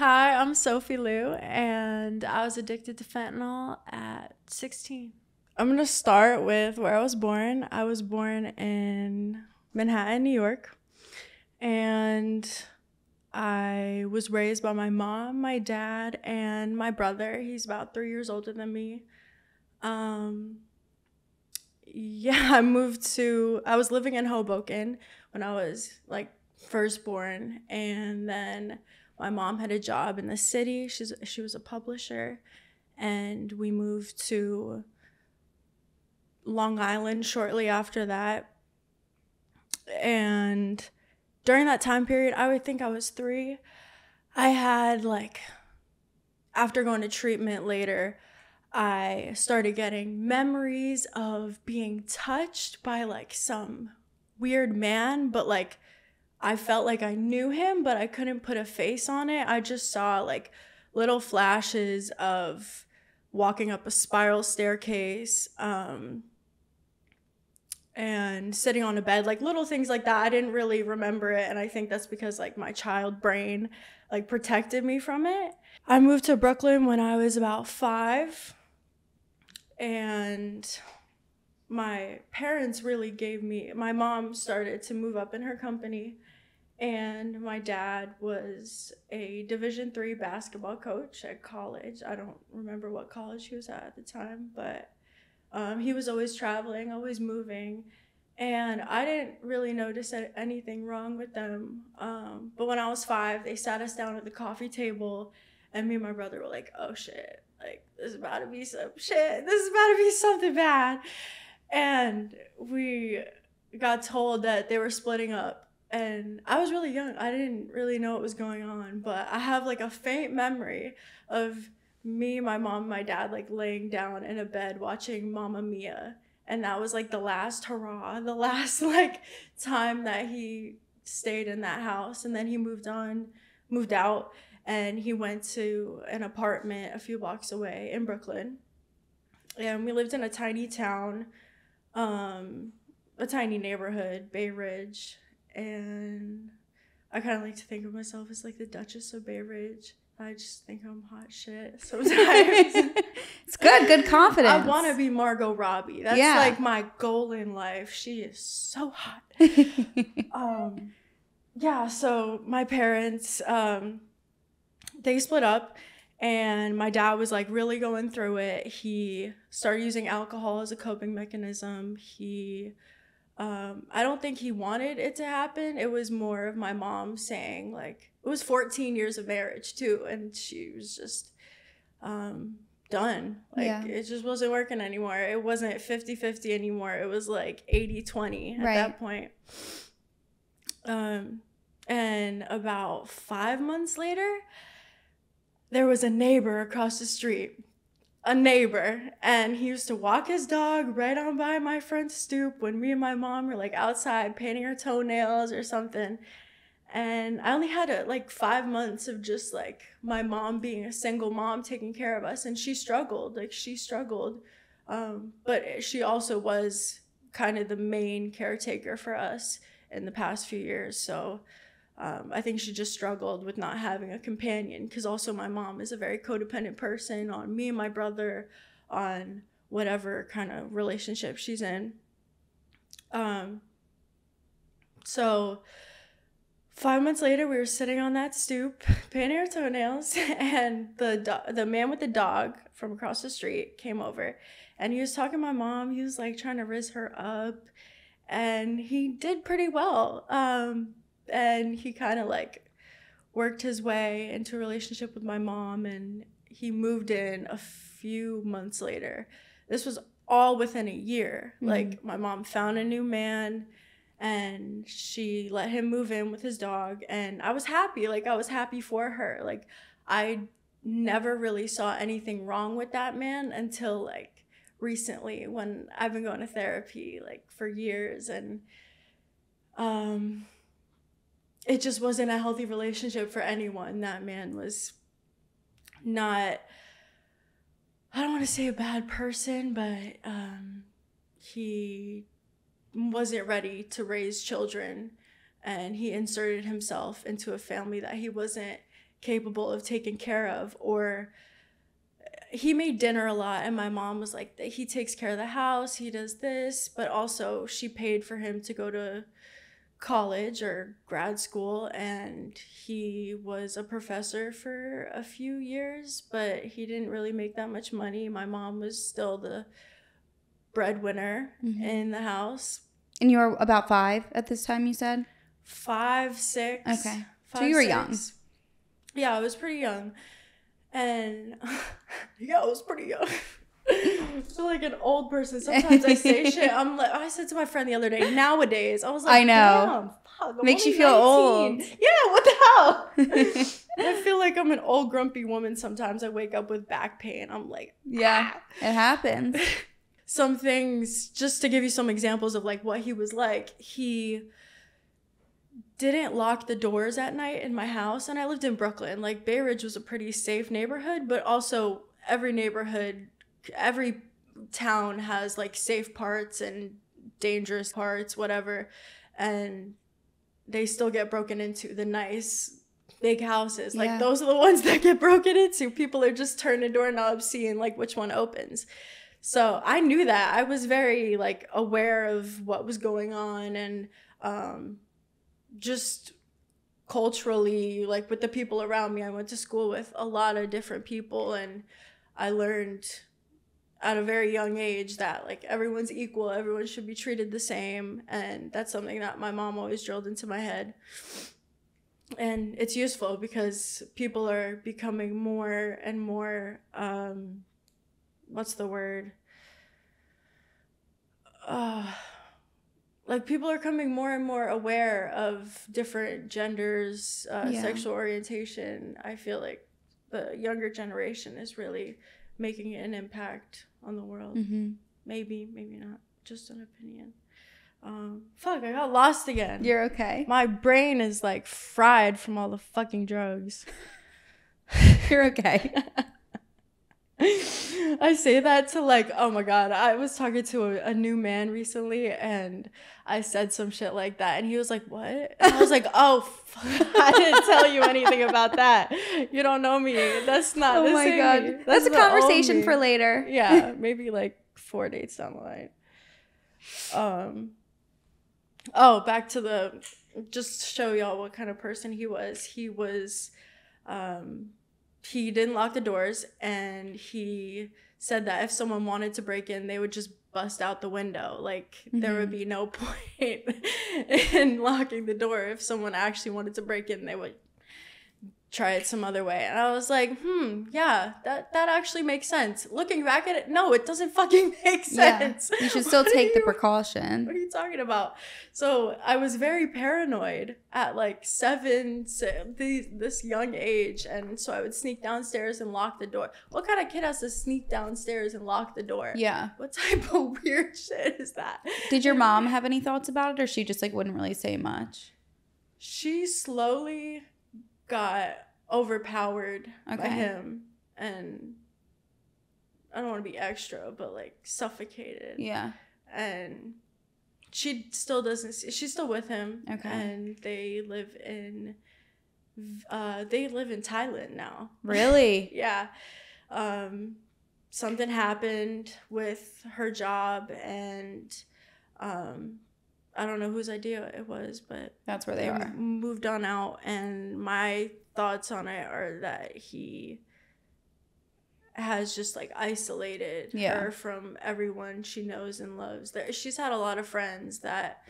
Hi, I'm Sophie Liu, and I was addicted to fentanyl at 16. I'm going to start with where I was born. I was born in Manhattan, New York, and I was raised by my mom, my dad, and my brother. He's about 3 years older than me. I was living in Hoboken when I was like first born, and then my mom had a job in the city. She was a publisher, and we moved to Long Island shortly after that. And during that time period, I would think I was 3. I had after going to treatment later, I started getting memories of being touched by some weird man, but I felt like I knew him, but I couldn't put a face on it. I just saw little flashes of walking up a spiral staircase, and sitting on a bed, little things like that. I didn't really remember it, and I think that's because my child brain protected me from it. I moved to Brooklyn when I was about 5, and my parents really my mom started to move up in her company, and my dad was a Division III basketball coach at college. I don't remember what college he was at the time, but he was always traveling, always moving, and I didn't really notice anything wrong with them. But when I was 5, they sat us down at the coffee table, and me and my brother were like, oh shit, this is about to be some shit. This is about to be something bad. And we got told that they were splitting up. And I was really young. I didn't really know what was going on. But I have a faint memory of me, my mom, my dad laying down in a bed watching Mamma Mia. And that was the last hurrah, the last time that he stayed in that house. And then he moved out, and he went to an apartment a few blocks away in Brooklyn. And we lived in a tiny town, a tiny neighborhood, Bay Ridge. And I kind of like to think of myself as the Duchess of Bay Ridge. I just think I'm hot shit sometimes. It's good confidence. I want to be Margot Robbie. That's my goal in life. She is so hot. So my parents, they split up, and my dad was really going through it. He started using alcohol as a coping mechanism. I don't think he wanted it to happen. It was more of my mom saying it was 14 years of marriage too, and she was just done. It just wasn't working anymore. It wasn't 50-50 anymore. It was 80-20 at that point. And about 5 months later, there was a neighbor across the street. And he used to walk his dog right on by my front stoop when me and my mom were outside painting our toenails or something. And I only had 5 months of just my mom being a single mom taking care of us, and she struggled. But she also was kind of the main caretaker for us in the past few years. So I think she just struggled with not having a companion, because also my mom is a very codependent person on me and my brother, on whatever kind of relationship she's in. So 5 months later, we were sitting on that stoop painting our toenails, and the man with the dog from across the street came over, and he was talking to my mom. He was trying to raise her up, and he did pretty well. And he kind of worked his way into a relationship with my mom, and he moved in a few months later. This was all within a year. Mm-hmm. My mom found a new man, and she let him move in with his dog, and I was happy. I was happy for her. I never really saw anything wrong with that man until recently, when I've been going to therapy for years, and it just wasn't a healthy relationship for anyone. That man was not, I don't want to say a bad person, but he wasn't ready to raise children, and he inserted himself into a family that he wasn't capable of taking care of. Or he made dinner a lot, and my mom was like, he takes care of the house, he does this, but also she paid for him to go to college or grad school, and he was a professor for a few years, but he didn't really make that much money. My mom was still the breadwinner in the house. And you were about 5 at this time, you said? 5, 6. Okay. So you were young. Yeah, I was pretty young. And yeah, I was pretty young. I feel like an old person. Sometimes I say shit. I said to my friend the other day, nowadays, I was like, I know. Damn, fuck, Makes you feel 19. Old. Yeah, what the hell? I feel like I'm an old grumpy woman sometimes. I wake up with back pain. I'm like, yeah, it happens. Some things, just to give you some examples of like what he was like, he didn't lock the doors at night in my house. And I lived in Brooklyn. Like, Bay Ridge was a pretty safe neighborhood, but also every neighborhood, every town has like safe parts and dangerous parts, whatever, and they still get broken into. The nice big houses, like those are the ones that get broken into. People are just turning doorknobs, seeing like which one opens. So I knew that. I was very like aware of what was going on, and just culturally, like with the people around me, I went to school with a lot of different people, and I learned at a very young age that like everyone's equal, everyone should be treated the same. And that's something that my mom always drilled into my head. And it's useful because people are becoming more and more, what's the word? Like, people are becoming more and more aware of different genders, sexual orientation. I feel like the younger generation is really making an impact on the world. Maybe not, just an opinion. Fuck, I got lost again. You're okay. My brain is like fried from all the fucking drugs. You're okay. I say that to like, oh my God, I was talking to a new man recently, and I said some shit like that, and he was like, what? And I was like, oh, I didn't tell you anything about that. You don't know me. That's not. Oh my God. Me. That's a conversation for later. Yeah, maybe like 4 dates down the line. Oh, back to just to show y'all what kind of person he was. He was, he didn't lock the doors, and he said that if someone wanted to break in, they would just bust out the window. Like, there would be no point in locking the door. If someone actually wanted to break in, they would try it some other way. And I was like, yeah, that actually makes sense. Looking back at it, no, it doesn't fucking make sense. Yeah, you should still take the precaution. What are you talking about? So I was very paranoid at like 7, this young age. And so I would sneak downstairs and lock the door. What kind of kid has to sneak downstairs and lock the door? Yeah. What type of weird shit is that? Did your mom have any thoughts about it, or she just like wouldn't really say much? She slowly got overpowered by him, and I don't want to be extra, but like suffocated. Yeah. And she still doesn't. She's still with him. Okay. And they live in Thailand now. Really? Yeah. Something happened with her job, and I don't know whose idea it was, but that's where they are. Moved on out, and my thoughts on it are that he has just like isolated her from everyone she knows and loves. She's had a lot of friends that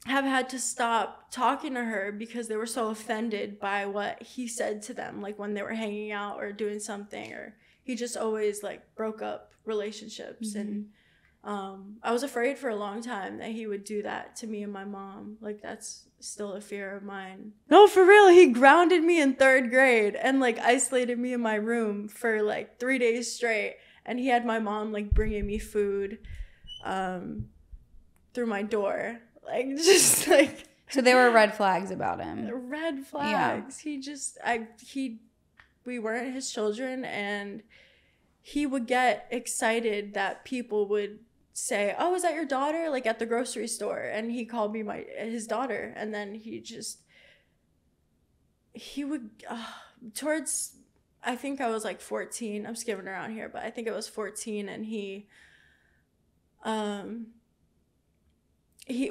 have had to stop talking to her because they were so offended by what he said to them, like when they were hanging out or doing something, or he just always like broke up relationships. And I was afraid for a long time that he would do that to me and my mom. Like, that's still a fear of mine. No, for real. He grounded me in 3rd grade and like isolated me in my room for like 3 days straight. And he had my mom like bringing me food through my door. Like, just like. So there were red flags about him. Red flags. Yeah. We weren't his children, and he would get excited that people would say, oh, is that your daughter? Like at the grocery store. And he called me his daughter. And then he he would, towards, I think I was like 14. I'm skipping around here, but I think I was 14, and we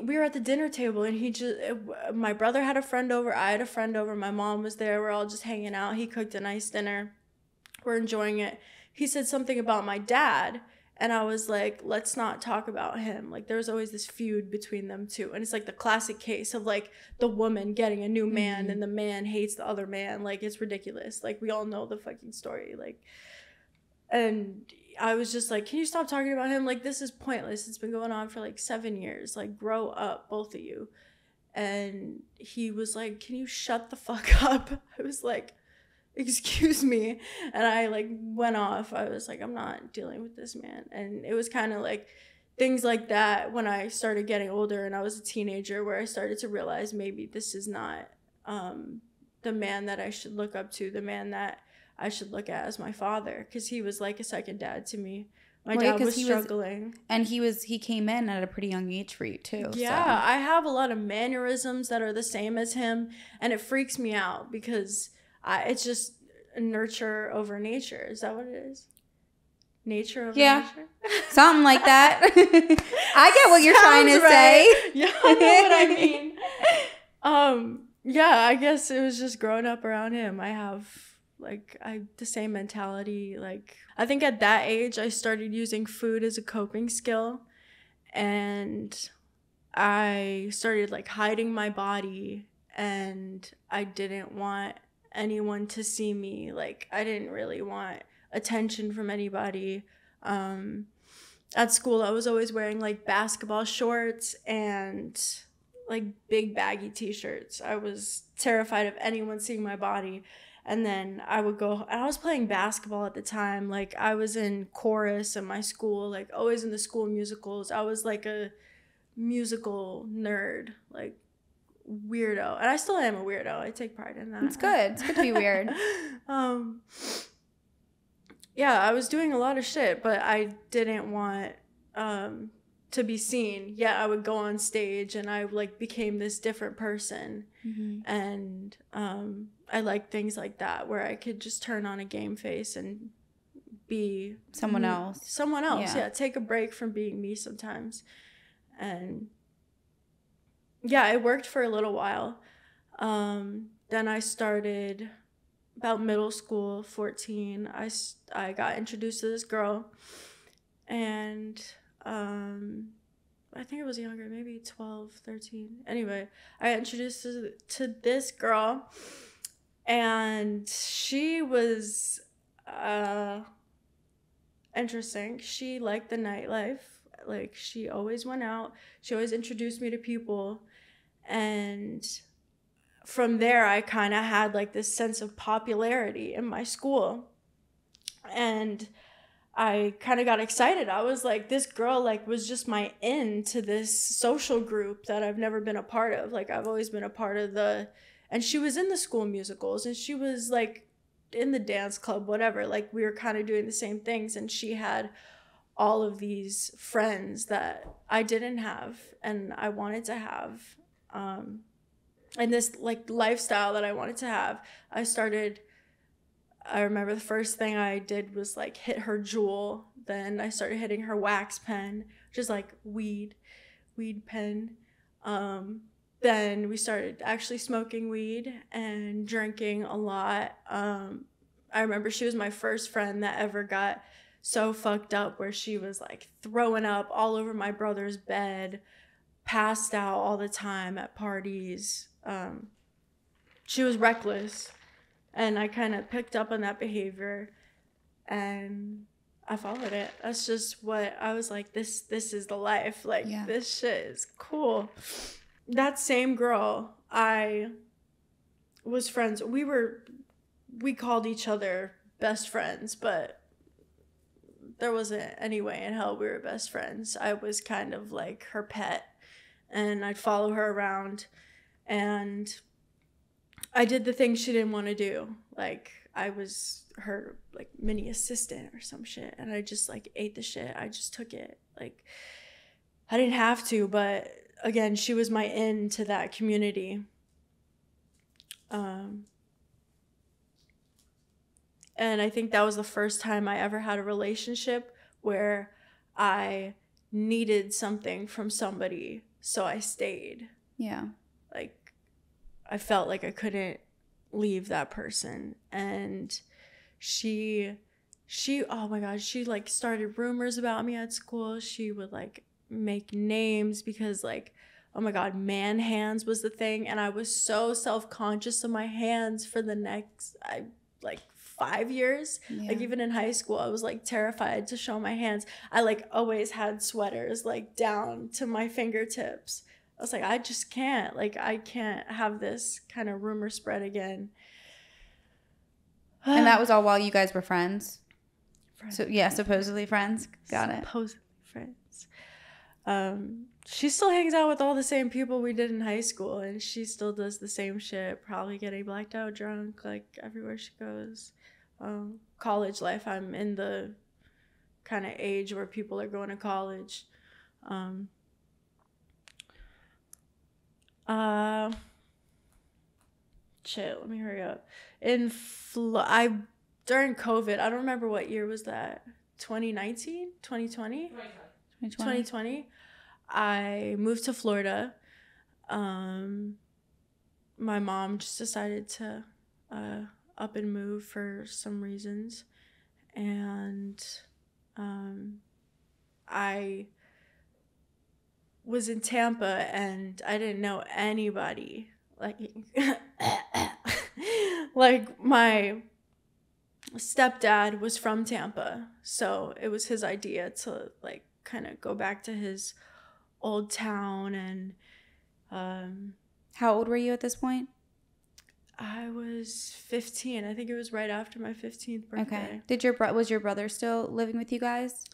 were at the dinner table, and my brother had a friend over, I had a friend over, my mom was there, we're all just hanging out. He cooked a nice dinner, we're enjoying it. He said something about my dad, and I was like, let's not talk about him. Like, there's always this feud between them two, and it's like the classic case of like the woman getting a new man and the man hates the other man. Like, it's ridiculous. Like, we all know the fucking story. Like, and I was just like, can you stop talking about him? Like, this is pointless. It's been going on for like 7 years. Like, grow up, both of you. And he was like, can you shut the fuck up? I was like, excuse me. And I like went off. I was like, I'm not dealing with this man. And it was kind of like things like that when I started getting older and I was a teenager, where I started to realize maybe this is not the man that I should look up to, the man that I should look at as my father, because he was like a second dad to me. My dad was struggling. And he came in at a pretty young age for you too. Yeah, so. I have a lot of mannerisms that are the same as him, and it freaks me out because it's just nurture over nature. Is that what it is? Nature over nature? Something like that. I get what you're trying to say. Yeah, I know what I mean. Yeah, I guess it was just growing up around him. I have the same mentality. Like, I think at that age I started using food as a coping skill, and I started like hiding my body, and I didn't want anyone to see me. Like, I didn't really want attention from anybody. At school I was always wearing like basketball shorts and like big baggy t-shirts. I was terrified of anyone seeing my body. And then I would go, and I was playing basketball at the time. Like, I was in chorus in my school, like always in the school musicals. I was like a musical nerd, like weirdo. And I still am a weirdo. I take pride in that. It's good. It's good to be weird. Yeah, I was doing a lot of shit, but I didn't want to be seen. Yeah, I would go on stage and I like became this different person. Mm-hmm. And I like things like that, where I could just turn on a game face and be someone else. Yeah, take a break from being me sometimes. And yeah, it worked for a little while. Then I started about middle school, 14. I got introduced to this girl, and I think I was younger, maybe 12, 13. Anyway, I got introduced to this girl, and she was interesting. She liked the nightlife. Like, she always went out. She always introduced me to people. And from there, I kind of had like this sense of popularity in my school. And I kind of got excited. I was like, this girl like was just my in to this social group that I've never been a part of. Like, I've always been a part of and she was in the school musicals, and she was like in the dance club, whatever. Like, we were kind of doing the same things, and she had all of these friends that I didn't have and I wanted to have. And this like lifestyle that I wanted to have, I remember the first thing I did was like hit her Juul. Then I started hitting her wax pen, which is like weed pen. Then we started actually smoking weed and drinking a lot. I remember she was my first friend that ever got so fucked up where she was like throwing up all over my brother's bed, passed out all the time at parties. She was reckless, and I kind of picked up on that behavior, and I followed it. That's just what I was like, this is the life. Like, yeah. This shit is cool. That same girl, I was friends. We called each other best friends, but there wasn't any way in hell we were best friends. I was kind of like her pet, and I'd follow her around, and I did the things she didn't want to do. Like, I was her like mini assistant or some shit, and I just like ate the shit. I just took it. Like, I didn't have to, but again, she was my in to that community. And I think that was the first time I ever had a relationship where I needed something from somebody, so I stayed. Yeah. Like, I felt like I couldn't leave that person. And she oh my god, she like started rumors about me at school. She would like make names because like, oh my god, man hands was the thing, and I was so self-conscious of my hands for the next 5 years. Yeah. Like, even in high school, I was like terrified to show my hands. I like always had sweaters like down to my fingertips. I was like, I just can't, like, I can't have this kind of rumor spread again. And that was all while you guys were friends? Friends. So yeah, supposedly friends. Got it. Supposedly friends. She still hangs out with all the same people we did in high school, and she still does the same shit, probably getting blacked out drunk like everywhere she goes. College life, I'm in the kind of age where people are going to college. Shit, let me hurry up. During COVID, I don't remember what year was that. 2019? 2020? 2020. I moved to Florida. My mom just decided to up and move for some reasons. And I was in Tampa, and I didn't know anybody. Like my stepdad was from Tampa, so it was his idea to like kind of go back to his old town. And how old were you at this point? I was 15. I think it was right after my 15th birthday. Okay. Was your brother still living with you guys?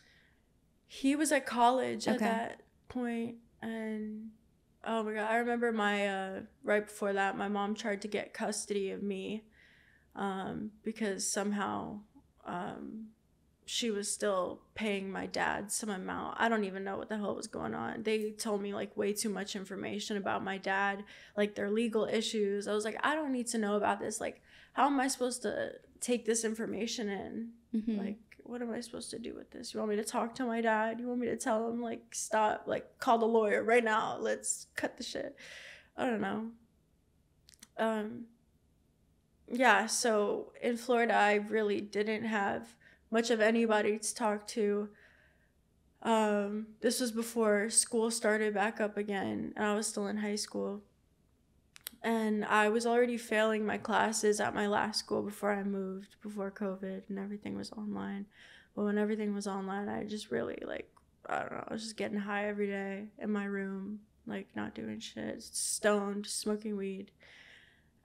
He was at college at that point, and oh my god, I remember right before that, my mom tried to get custody of me because somehow she was still paying my dad some amount. I don't even know what the hell was going on. They told me like way too much information about my dad, like their legal issues. I was like, I don't need to know about this. Like, how am I supposed to take this information in? Mm-hmm. Like, what am I supposed to do with this? You want me to talk to my dad? You want me to tell him, like, stop, like, call the lawyer right now. Let's cut the shit. I don't know. Yeah, so in Florida, I really didn't have much of anybody to talk to. This was before school started back up again, and I was still in high school. And I was already failing my classes at my last school before I moved, before COVID and everything was online. But when everything was online, I just really, like, I don't know, I was just getting high every day in my room, like, not doing shit, stoned, smoking weed.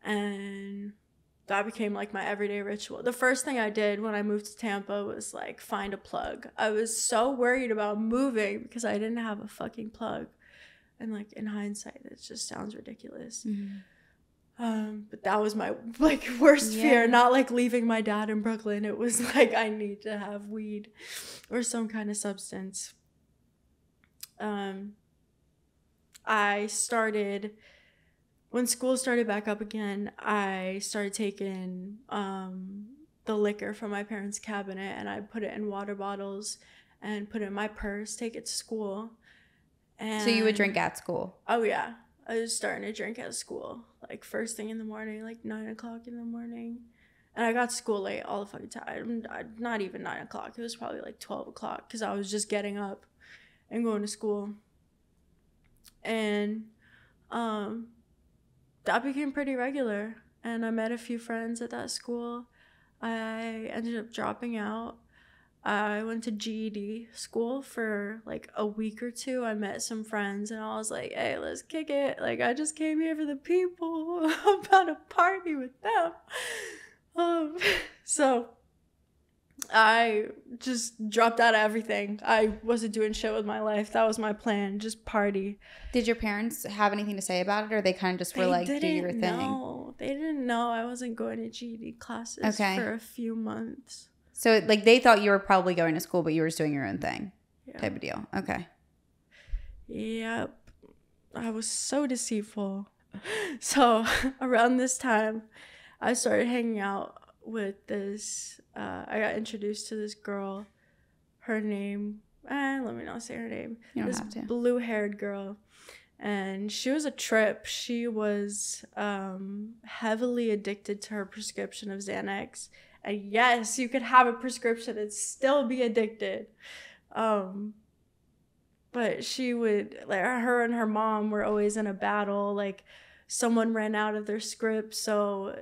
And that became, like, my everyday ritual. The first thing I did when I moved to Tampa was, like, find a plug. I was so worried about moving because I didn't have a fucking plug. And, like, in hindsight, it just sounds ridiculous. Mm-hmm. But that was my, like, worst fear. Not, like, leaving my dad in Brooklyn. It was, like, I need to have weed or some kind of substance. I started, when school started back up again, I started taking the liquor from my parents' cabinet, and I put it in water bottles and put it in my purse, take it to school. And so you would drink at school? Oh, yeah. I was starting to drink at school, like, first thing in the morning, like 9 o'clock in the morning. And I got to school late all the fucking time. Not even 9 o'clock. It was probably, like, 12 o'clock because I was just getting up and going to school. And that became pretty regular. And I met a few friends at that school. I ended up dropping out. I went to GED school for like a week or two. I met some friends and I was like, hey, let's kick it. Like, I just came here for the people. I'm about to party with them. So I just dropped out of everything. I wasn't doing shit with my life. That was my plan, just party. Did your parents have anything to say about it, or they kind of just were like, do your thing? No, they didn't know I wasn't going to GED classes for a few months. So, like, they thought you were probably going to school, but you were just doing your own thing, type of deal. Okay. Yep. I was so deceitful. So, around this time, I started hanging out with this I got introduced to this girl. Her name, let me not say her name. You don't this have to. blue-haired girl. And she was a trip. She was heavily addicted to her prescription of Xanax. And yes, you could have a prescription and still be addicted. But she would, like, her and her mom were always in a battle. Like, someone ran out of their script, so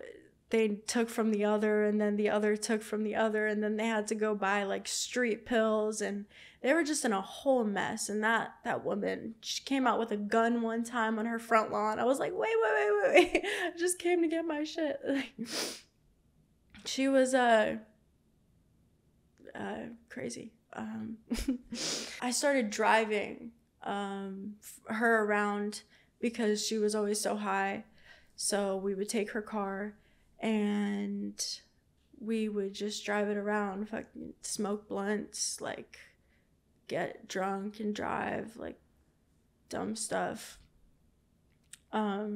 they took from the other, and then the other took from the other, and then they had to go buy, like, street pills, and they were just in a whole mess. And that woman, she came out with a gun one time on her front lawn. I was like, wait. I just came to get my shit. She was crazy. I started driving her around because she was always so high. So we would take her car and we would just drive it around, fucking smoke blunts, like get drunk and drive, like dumb stuff. I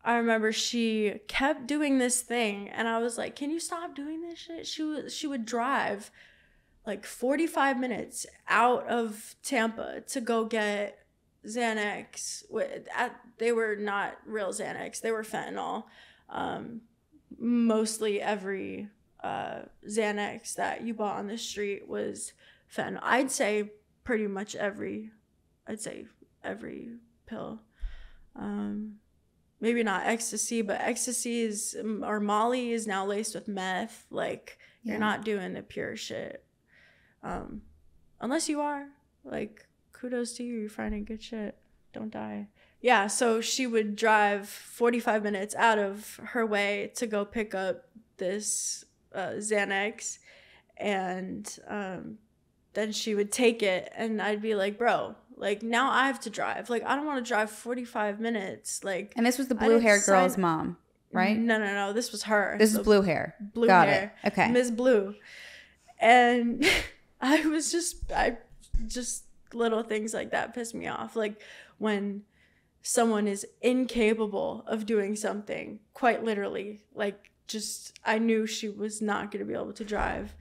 remember she kept doing this thing and I was like, can you stop doing this shit? She would drive like 45 minutes out of Tampa to go get Xanax. They were not real Xanax. They were fentanyl. Mostly every Xanax that you bought on the street was fentanyl. I'd say every pill. Maybe not ecstasy, but ecstasy or Molly is now laced with meth. Like, you're not doing the pure shit. Unless you are, like, kudos to you. You're finding good shit. Don't die. Yeah, so she would drive 45 minutes out of her way to go pick up this Xanax, and then she would take it, and I'd be like, bro, like, now I have to drive. Like, I don't want to drive 45 minutes. Like, and this was the blue-haired girl's mom, right? No. This was her. This is blue hair. Got it. Okay. Ms. Blue. And I just little things like that piss me off. Like, when someone is incapable of doing something, quite literally, like, just, I knew she was not going to be able to drive.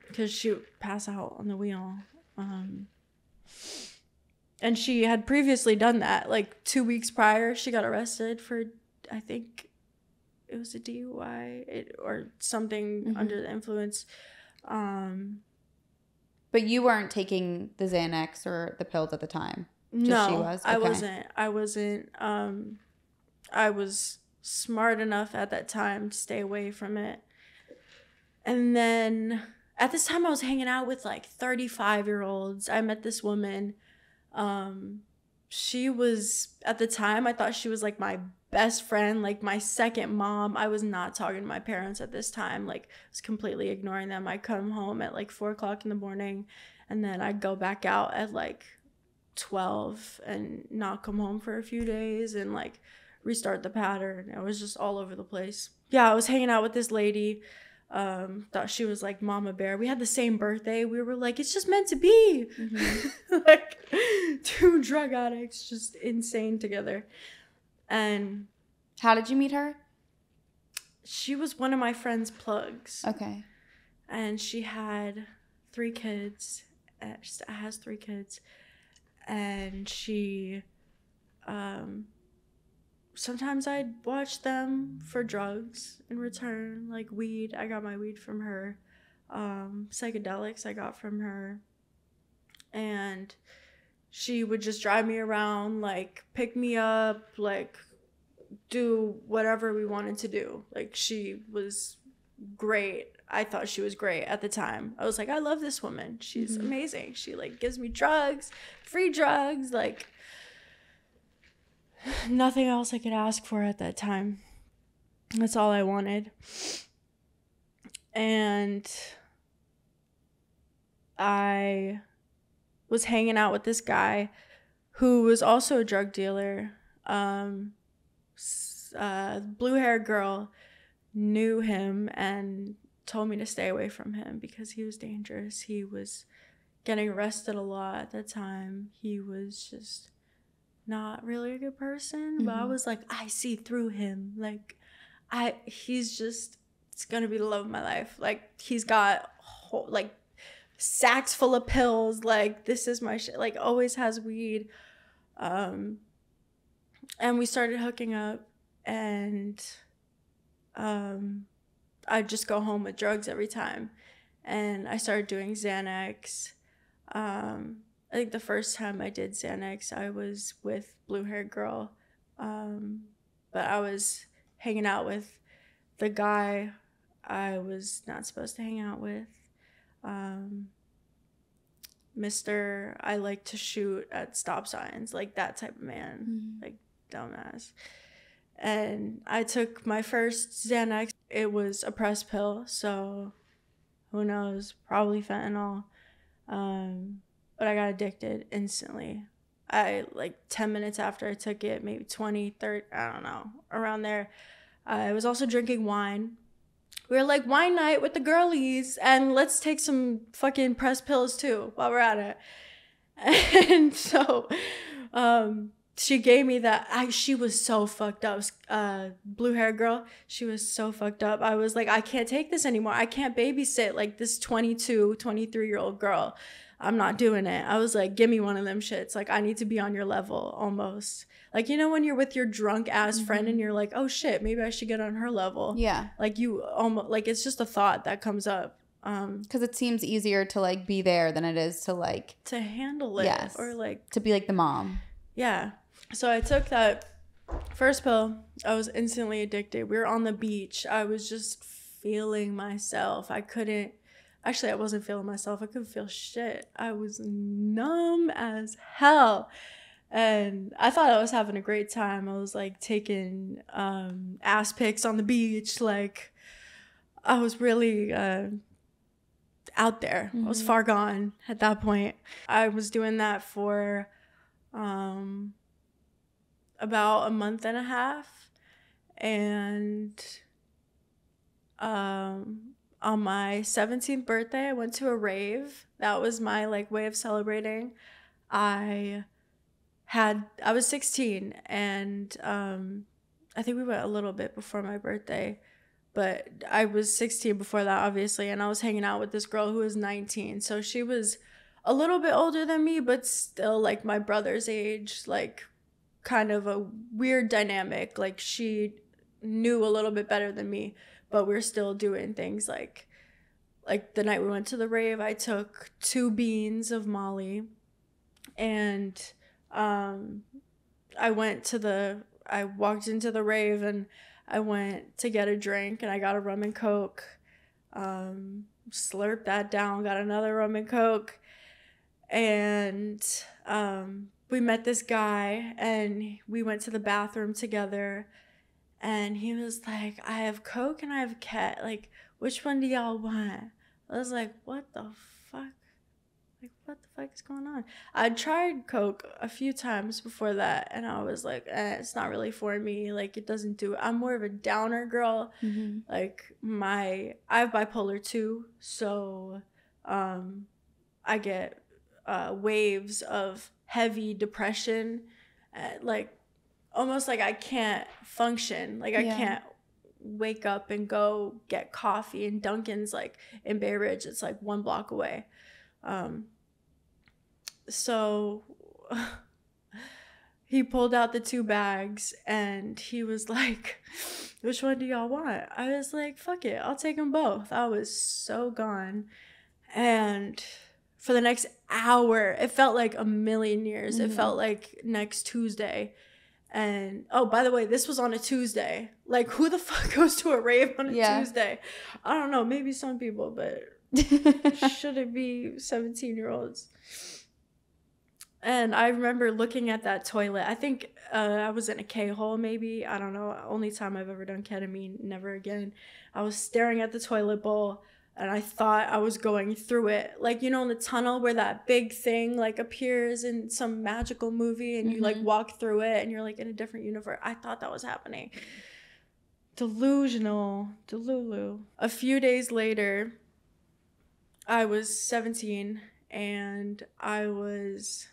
Because she would pass out on the wheel. And she had previously done that. Like, 2 weeks prior, she got arrested for, I think it was a DUI or something under the influence. But you weren't taking the Xanax or the pills at the time? No, she was? Okay. I wasn't. I was smart enough at that time to stay away from it. And then at this time I was hanging out with like 35-year-olds. I met this woman. She was, at the time, I thought she was like my best friend, like my second mom. I was not talking to my parents at this time. Like, I was completely ignoring them. I'd come home at like 4:00 in the morning, and then I'd go back out at like 12 and not come home for a few days and like restart the pattern. It was just all over the place. Yeah, I was hanging out with this lady. Thought she was like Mama Bear. We had the same birthday. We were like, it's just meant to be. Like, two drug addicts, just insane together. And how did you meet her? She was one of my friend's plugs. Okay. And she had 3 kids. She has 3 kids. And she, sometimes I'd watch them for drugs in return, like weed. I got my weed from her. Psychedelics I got from her. And she would just drive me around, like, pick me up, like, do whatever we wanted to do. Like, she was great. I thought she was great at the time. I was like, I love this woman. She's amazing. She, like, gives me drugs, free drugs, like, nothing else I could ask for at that time. That's all I wanted. And I was hanging out with this guy who was also a drug dealer. Blue-haired girl knew him and told me to stay away from him because he was dangerous. He was getting arrested a lot at the time. He was just not really a good person, but I was like, I see through him. Like, he's just, it's gonna be the love of my life. Like, he's got whole, like, sacks full of pills. Like, this is my shit. Like, always has weed. And we started hooking up, and I'd just go home with drugs every time. And I started doing Xanax. I think the first time I did Xanax, I was with blue-haired girl. But I was hanging out with the guy I was not supposed to hang out with. Mr. I like to shoot at stop signs, like that type of man, like dumbass. And I took my first Xanax. It was a press pill, so who knows, probably fentanyl. But I got addicted instantly. I, like, 10 minutes after I took it, maybe 20, 30, I don't know, around there. I was also drinking wine. We were like, wine night with the girlies, and let's take some fucking press pills too while we're at it. And so she gave me that. She was so fucked up. Blue hair girl, she was so fucked up. I was like, I can't take this anymore. I can't babysit like this 22, 23-year-old girl. I'm not doing it. I was like, give me one of them shits. Like, I need to be on your level almost. Like, you know, when you're with your drunk ass friend and you're like, oh shit, maybe I should get on her level. Yeah. Like, you almost, like, it's just a thought that comes up. Because it seems easier to, like, be there than it is to, like, to handle it. Yes. Or, like, to be like the mom. Yeah. So I took that first pill. I was instantly addicted. We were on the beach. I was just feeling myself. I wasn't feeling myself. I couldn't feel shit. I was numb as hell. And I thought I was having a great time. I was, like, taking ass pics on the beach. Like, I was really out there. I was far gone at that point. I was doing that for about a month and a half. And on my 17th birthday, I went to a rave. That was my, like, way of celebrating. I was 16, and I think we went a little bit before my birthday, but I was 16 before that, obviously, and I was hanging out with this girl who was 19. So she was a little bit older than me, but still, like, my brother's age, like, kind of a weird dynamic. Like, she knew a little bit better than me, but we're still doing things like the night we went to the rave, I took 2 beans of Molly, and I walked into the rave, and I went to get a drink, and I got a rum and coke, slurped that down, got another rum and coke, and we met this guy, and we went to the bathroom together, and he was like, I have coke and I have cat, like, which one do y'all want? I was like, what the fuck? Like, what the fuck is going on? I tried coke a few times before that, and I was like, it's not really for me. Like, it doesn't do it. I'm more of a downer girl. Like, I have bipolar 2, so I get waves of heavy depression, like, almost like I can't function. Like, I can't wake up and go get coffee, and Dunkin's, like, in Bay Ridge, it's like 1 block away. So he pulled out the 2 bags, and he was like, which one do y'all want? I was like, fuck it, I'll take them both. I was so gone. And for the next hour, it felt like a million years. It felt like next Tuesday. And, oh, by the way, this was on a Tuesday. Like, who the fuck goes to a rave on a Tuesday? I don't know. Maybe some people, but should it be 17-year-olds? And I remember looking at that toilet. I think I was in a K-hole, maybe. I don't know. Only time I've ever done ketamine. Never again. I was staring at the toilet bowl, and I thought I was going through it. Like, you know, in the tunnel where that big thing, like, appears in some magical movie, and you, like, walk through it, and you're, like, in a different universe. I thought that was happening. Delusional. Delulu. A few days later, I was 17, and I was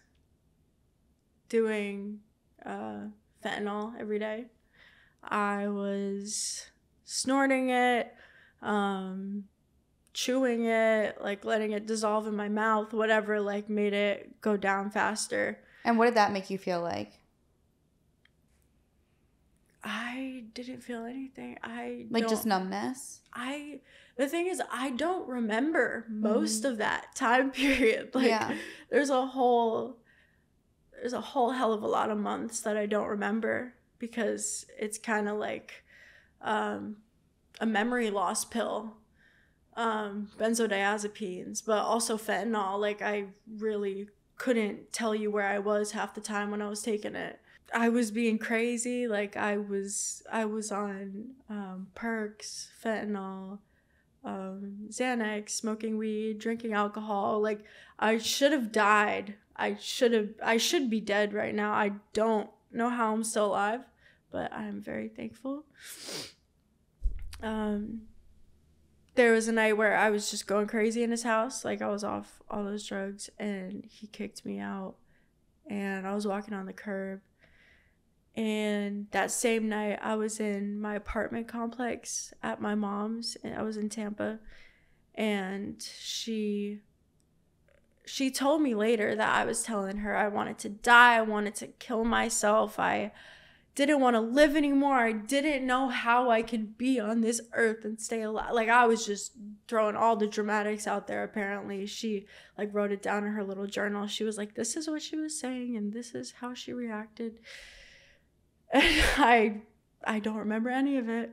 doing fentanyl every day. I was snorting it, chewing it, like letting it dissolve in my mouth, whatever, like made it go down faster. And what did that make you feel like? I didn't feel anything. Just numbness? The thing is, I don't remember most of that time period. Like, there's a whole hell of a lot of months that I don't remember, because it's kind of like a memory loss pill. Benzodiazepines, but also fentanyl. Like, I really couldn't tell you where I was half the time when I was taking it. I was being crazy. Like, I was on perks, fentanyl, Xanax, smoking weed, drinking alcohol. Like, I should have died. I should be dead right now. I don't know how I'm still alive, but I'm very thankful. There was a night where I was just going crazy in his house. Like, I was off all those drugs, and he kicked me out, and I was walking on the curb. And that same night, I was in my apartment complex at my mom's, and I was in Tampa. And she told me later that I was telling her I wanted to die. I wanted to kill myself. I didn't want to live anymore. I didn't know how I could be on this earth and stay alive. Like, I was just throwing all the dramatics out there. Apparently, she like wrote it down in her little journal. She was like, this is what she was saying, and this is how she reacted. And I don't remember any of it.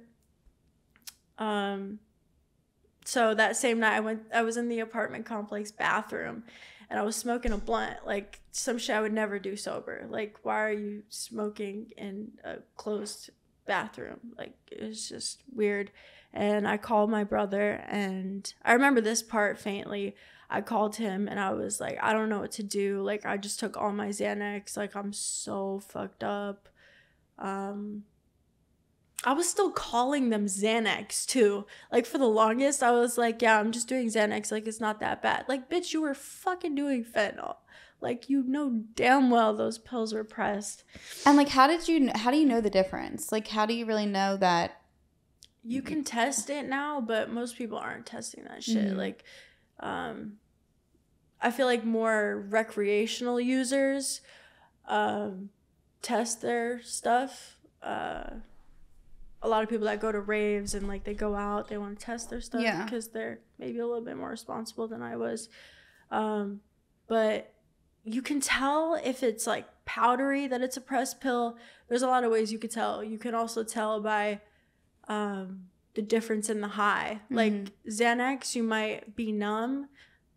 So that same night, I was in the apartment complex bathroom, and I was smoking a blunt, like some shit I would never do sober. Like, why are you smoking in a closed bathroom? Like, it was just weird. And I called my brother, and I remember this part faintly. I called him, and I was like, I don't know what to do. Like, I just took all my Xanax. Like, I'm so fucked up. I was still calling them Xanax too. Like, for the longest, I was like, yeah, I'm just doing Xanax. Like, it's not that bad. Like, bitch, you were fucking doing fentanyl. Like, you know damn well those pills were pressed. And like, how do you know the difference? Like, how do you really know that? You can test it now, but most people aren't testing that shit. Mm-hmm. Like, I feel like more recreational users test their stuff. A lot of people that go to raves and like they go out, they want to test their stuff because they're maybe a little bit more responsible than I was. But you can tell if it's like powdery that it's a pressed pill. There's a lot of ways you could tell. You can also tell by the difference in the high. Mm-hmm. Like Xanax, you might be numb,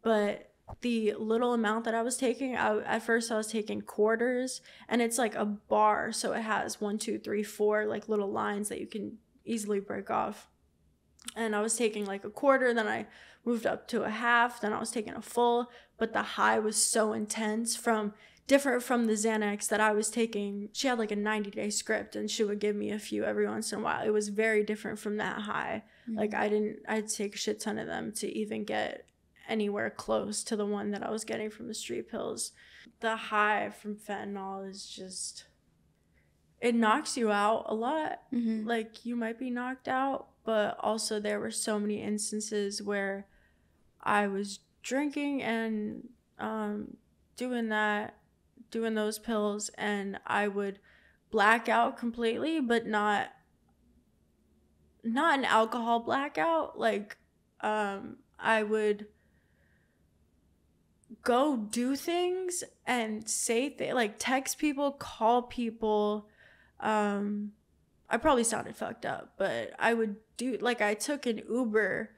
but the little amount that I was taking, at first I was taking quarters, and it's like a bar, so it has 1, 2, 3, 4 like little lines that you can easily break off. And I was taking like a quarter, then I moved up to a half, then I was taking a full, but the high was so intense, different from the Xanax that I was taking. She had like a 90-day script, and she would give me a few every once in a while. It was very different from that high. Mm-hmm. Like I'd take a shit ton of them to even get anywhere close to the one that I was getting from the street pills. The high from fentanyl is just, it knocks you out a lot. Mm-hmm. Like, you might be knocked out, but also there were so many instances where I was drinking and doing those pills, and I would black out completely, but not an alcohol blackout. Like, I would go do things and say like text people, call people. I probably sounded fucked up, but I would do, like, I took an Uber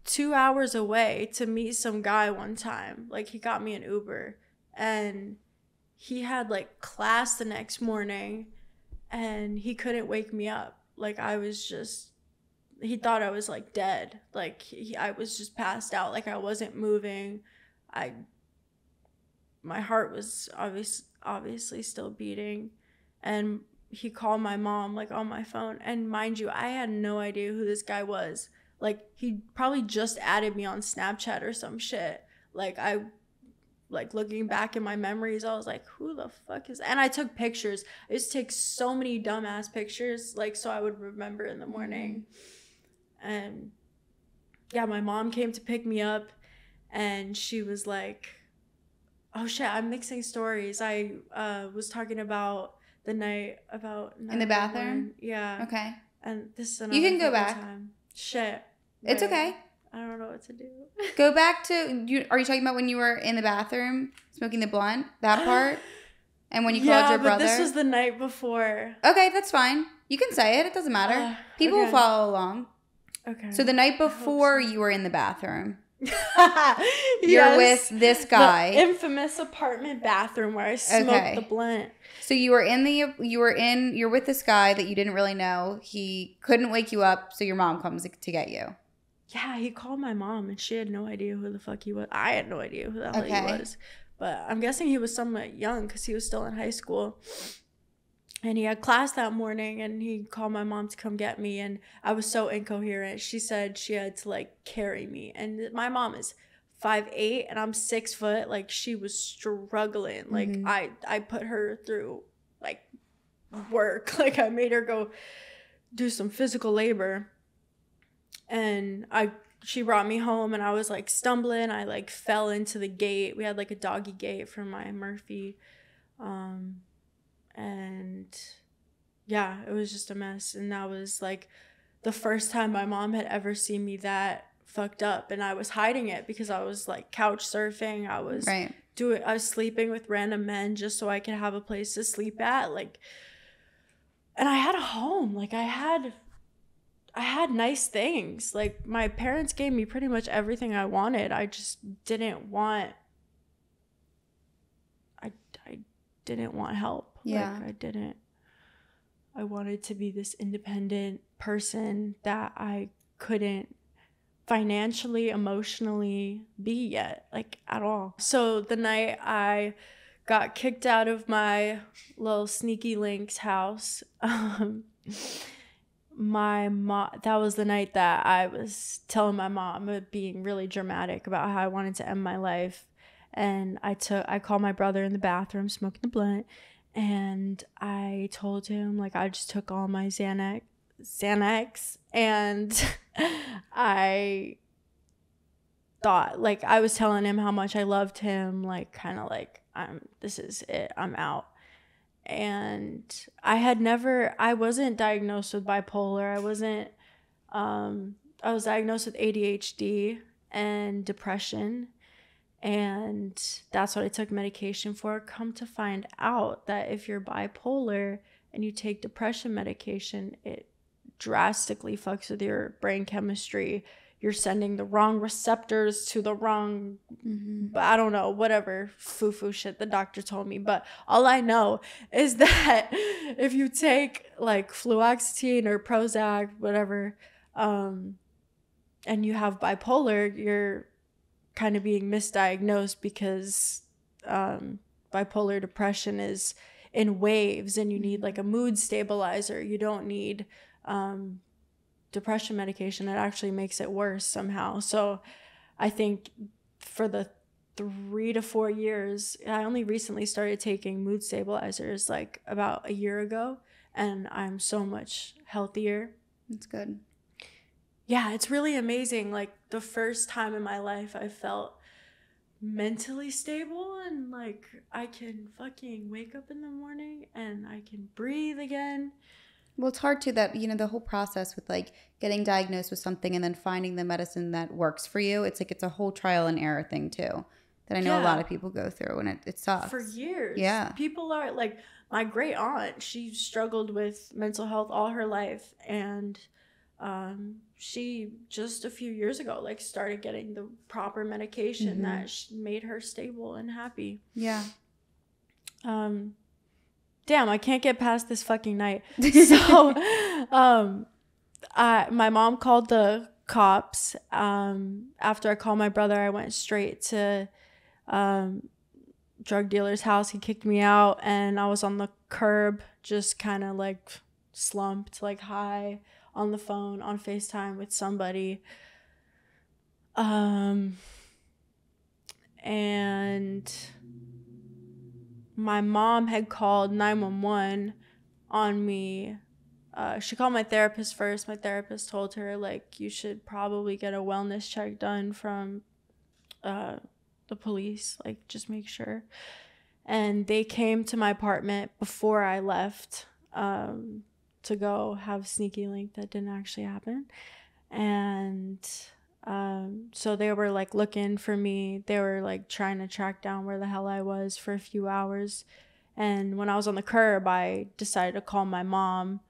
2 hours away to meet some guy one time. Like, he got me an Uber, and he had like class the next morning, and he couldn't wake me up. Like, he thought I was like dead. Like, I was just passed out. Like, I wasn't moving. My heart was obviously still beating, and he called my mom like on my phone. And mind you, I had no idea who this guy was. Like, he probably just added me on Snapchat or some shit. Like, looking back in my memories, I was like, who the fuck is that? And I took pictures. I used to take so many dumbass pictures, like, so I would remember in the morning. And yeah, my mom came to pick me up, and she was like, oh shit, I'm mixing stories. I was talking about the night about in the bathroom. Yeah. Okay. And this is another You can go back. time. Shit. It's okay. I don't know what to do. Go back to you. Are you talking about when you were in the bathroom smoking the blunt? That part? And when you called your brother? Yeah, but this was the night before. Okay, that's fine. You can say it. It doesn't matter. People will follow along. Okay. So the night before you were in the bathroom. You're with this guy. The infamous apartment bathroom where I smoked the blunt. So you're with this guy that you didn't really know. He couldn't wake you up, so your mom comes to get you. Yeah, he called my mom and she had no idea who the fuck he was. I had no idea who the hell he was. But I'm guessing he was somewhat young because he was still in high school. And he had class that morning and he called my mom to come get me. And I was so incoherent. She said she had to like carry me. And my mom is 5'8" and I'm 6 foot. Like she was struggling. Like I put her through like work. Like I made her go do some physical labor. And she brought me home and I was like stumbling. I like fell into the gate. We had like a doggy gate for my Murphy. And yeah, it was just a mess. And that was like the first time my mom had ever seen me that fucked up. And I was hiding it because I was like couch surfing. I was I was sleeping with random men just so I could have a place to sleep at. Like, and I had a home. Like I had nice things. Like my parents gave me pretty much everything I wanted. I just didn't want I didn't want help. Yeah. Like I wanted to be this independent person that I couldn't financially, emotionally be yet, like at all. So the night I got kicked out of my little sneaky links house, my mom, that was the night that I was telling my mom, being really dramatic about how I wanted to end my life. And I called my brother in the bathroom smoking the blunt, and I told him like I just took all my Xanax, and I thought, like, I was telling him how much I loved him, like kind of like this is it, I'm out. And I wasn't diagnosed with bipolar. I was diagnosed with ADHD and depression. And that's what I took medication for. Come to find out that if you're bipolar and you take depression medication, it drastically fucks with your brain chemistry. You're sending the wrong receptors to the wrong, I don't know, whatever foo-foo shit the doctor told me. But all I know is that if you take like fluoxetine or Prozac, whatever, and you have bipolar, you're kind of being misdiagnosed because bipolar depression is in waves and you need like a mood stabilizer. You don't need depression medication. It actually makes it worse somehow. So I think for the 3 to 4 years, I only recently started taking mood stabilizers like about a year ago, and I'm so much healthier. That's good. Yeah, it's really amazing. Like the first time in my life I felt mentally stable and like I can fucking wake up in the morning and I can breathe again. Well, it's hard too that, you know, the whole process with like getting diagnosed with something and then finding the medicine that works for you. It's like it's a whole trial and error thing too that I know a lot of people go through, and it sucks. For years. Yeah. People are like, my great aunt, she struggled with mental health all her life, and she just a few years ago like started getting the proper medication that made her stable and happy. Yeah. Damn, I can't get past this fucking night. So my mom called the cops. After I called my brother, I went straight to drug dealer's house. He kicked me out and I was on the curb, just kind of like slumped, like high, on the phone, on FaceTime with somebody. And my mom had called 911 on me she called my therapist first. My therapist told her, like, you should probably get a wellness check done from the police, like, just make sure. And they came to my apartment before I left to go have sneaky link that didn't actually happen. And so they were like looking for me. They were like trying to track down where the hell I was for a few hours. And when I was on the curb, I decided to call my mom.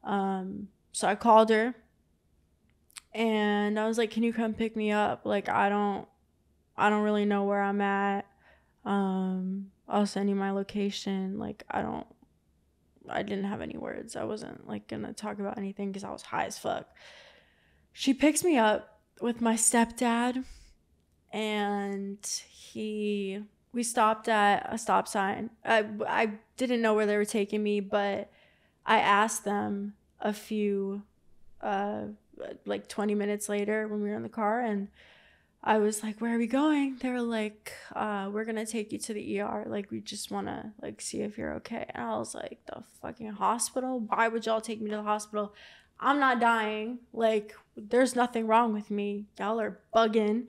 So I called her and I was like, can you come pick me up? Like, I don't really know where I'm at. I'll send you my location. Like, I didn't have any words. I wasn't like gonna talk about anything because I was high as fuck. She picks me up with my stepdad, and we stopped at a stop sign. I didn't know where they were taking me, but I asked them a few like 20 minutes later when we were in the car, and I was like, where are we going? They were like, we're gonna take you to the ER. Like, we just wanna like see if you're okay. And I was like, the fucking hospital? Why would y'all take me to the hospital? I'm not dying. Like, there's nothing wrong with me. Y'all are bugging.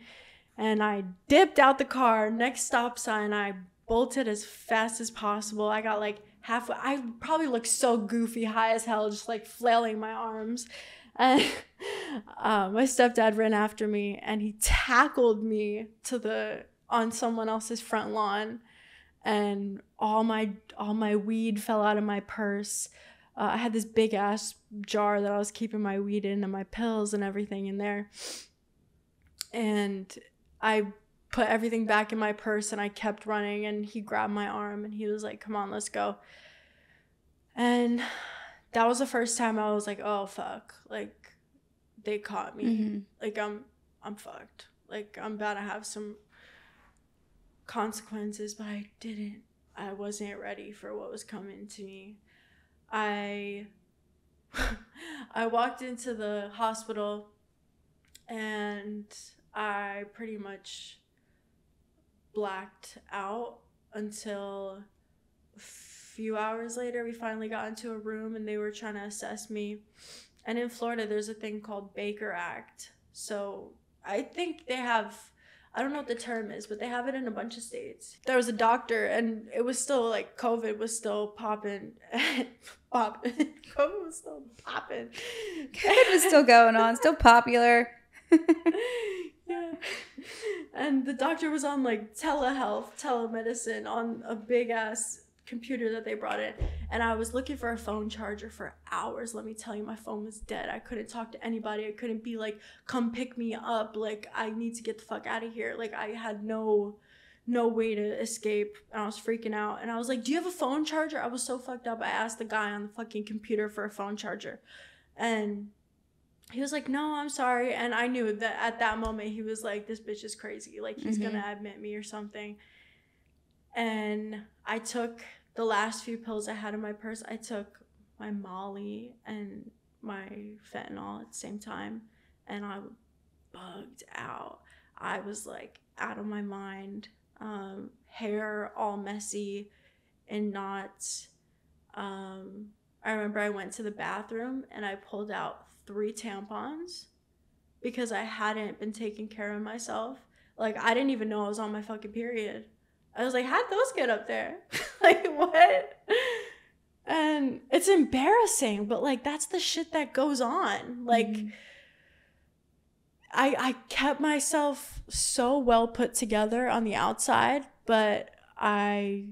And I dipped out the car. Next stop sign, I bolted as fast as possible. I got like halfway. I probably looked so goofy, high as hell, just like flailing my arms. And my stepdad ran after me and he tackled me on someone else's front lawn, and all my weed fell out of my purse. I had this big ass jar that I was keeping my weed in and my pills and everything in there. And I put everything back in my purse and I kept running, and he grabbed my arm and he was like, come on, let's go. And that was the first time I was like, oh fuck, like they caught me. Mm-hmm. Like I'm fucked. Like I'm about to have some consequences, but I wasn't ready for what was coming to me. I walked into the hospital and I pretty much blacked out until a few hours later. We finally got into a room and they were trying to assess me. And in Florida, there's a thing called Baker Act. So I think they have, I don't know what the term is, but they have it in a bunch of states. There was a doctor and it was still like COVID was still popping. COVID was still popping. COVID was still going on, still popular. Yeah. And the doctor was on like telemedicine on a big ass computer that they brought in. And I was looking for a phone charger for hours. Let me tell you, my phone was dead. I couldn't talk to anybody. I couldn't be like, come pick me up. Like, I need to get the fuck out of here. Like, I had no way to escape. And I was freaking out. And I was like, do you have a phone charger? I was so fucked up. I asked the guy on the fucking computer for a phone charger. And he was like, no, I'm sorry. And I knew that at that moment, he was like, this bitch is crazy. Like, he's going to admit me or something. And I took the last few pills I had in my purse. I took my Molly and my fentanyl at the same time. And I bugged out. I was like out of my mind. Hair all messy and knots. I remember I went to the bathroom and I pulled out 3 tampons because I hadn't been taking care of myself. Like, I didn't even know I was on my fucking period. I was like, how'd those get up there? Like, what? And it's embarrassing, but like, that's the shit that goes on. Like, I kept myself so well put together on the outside, but I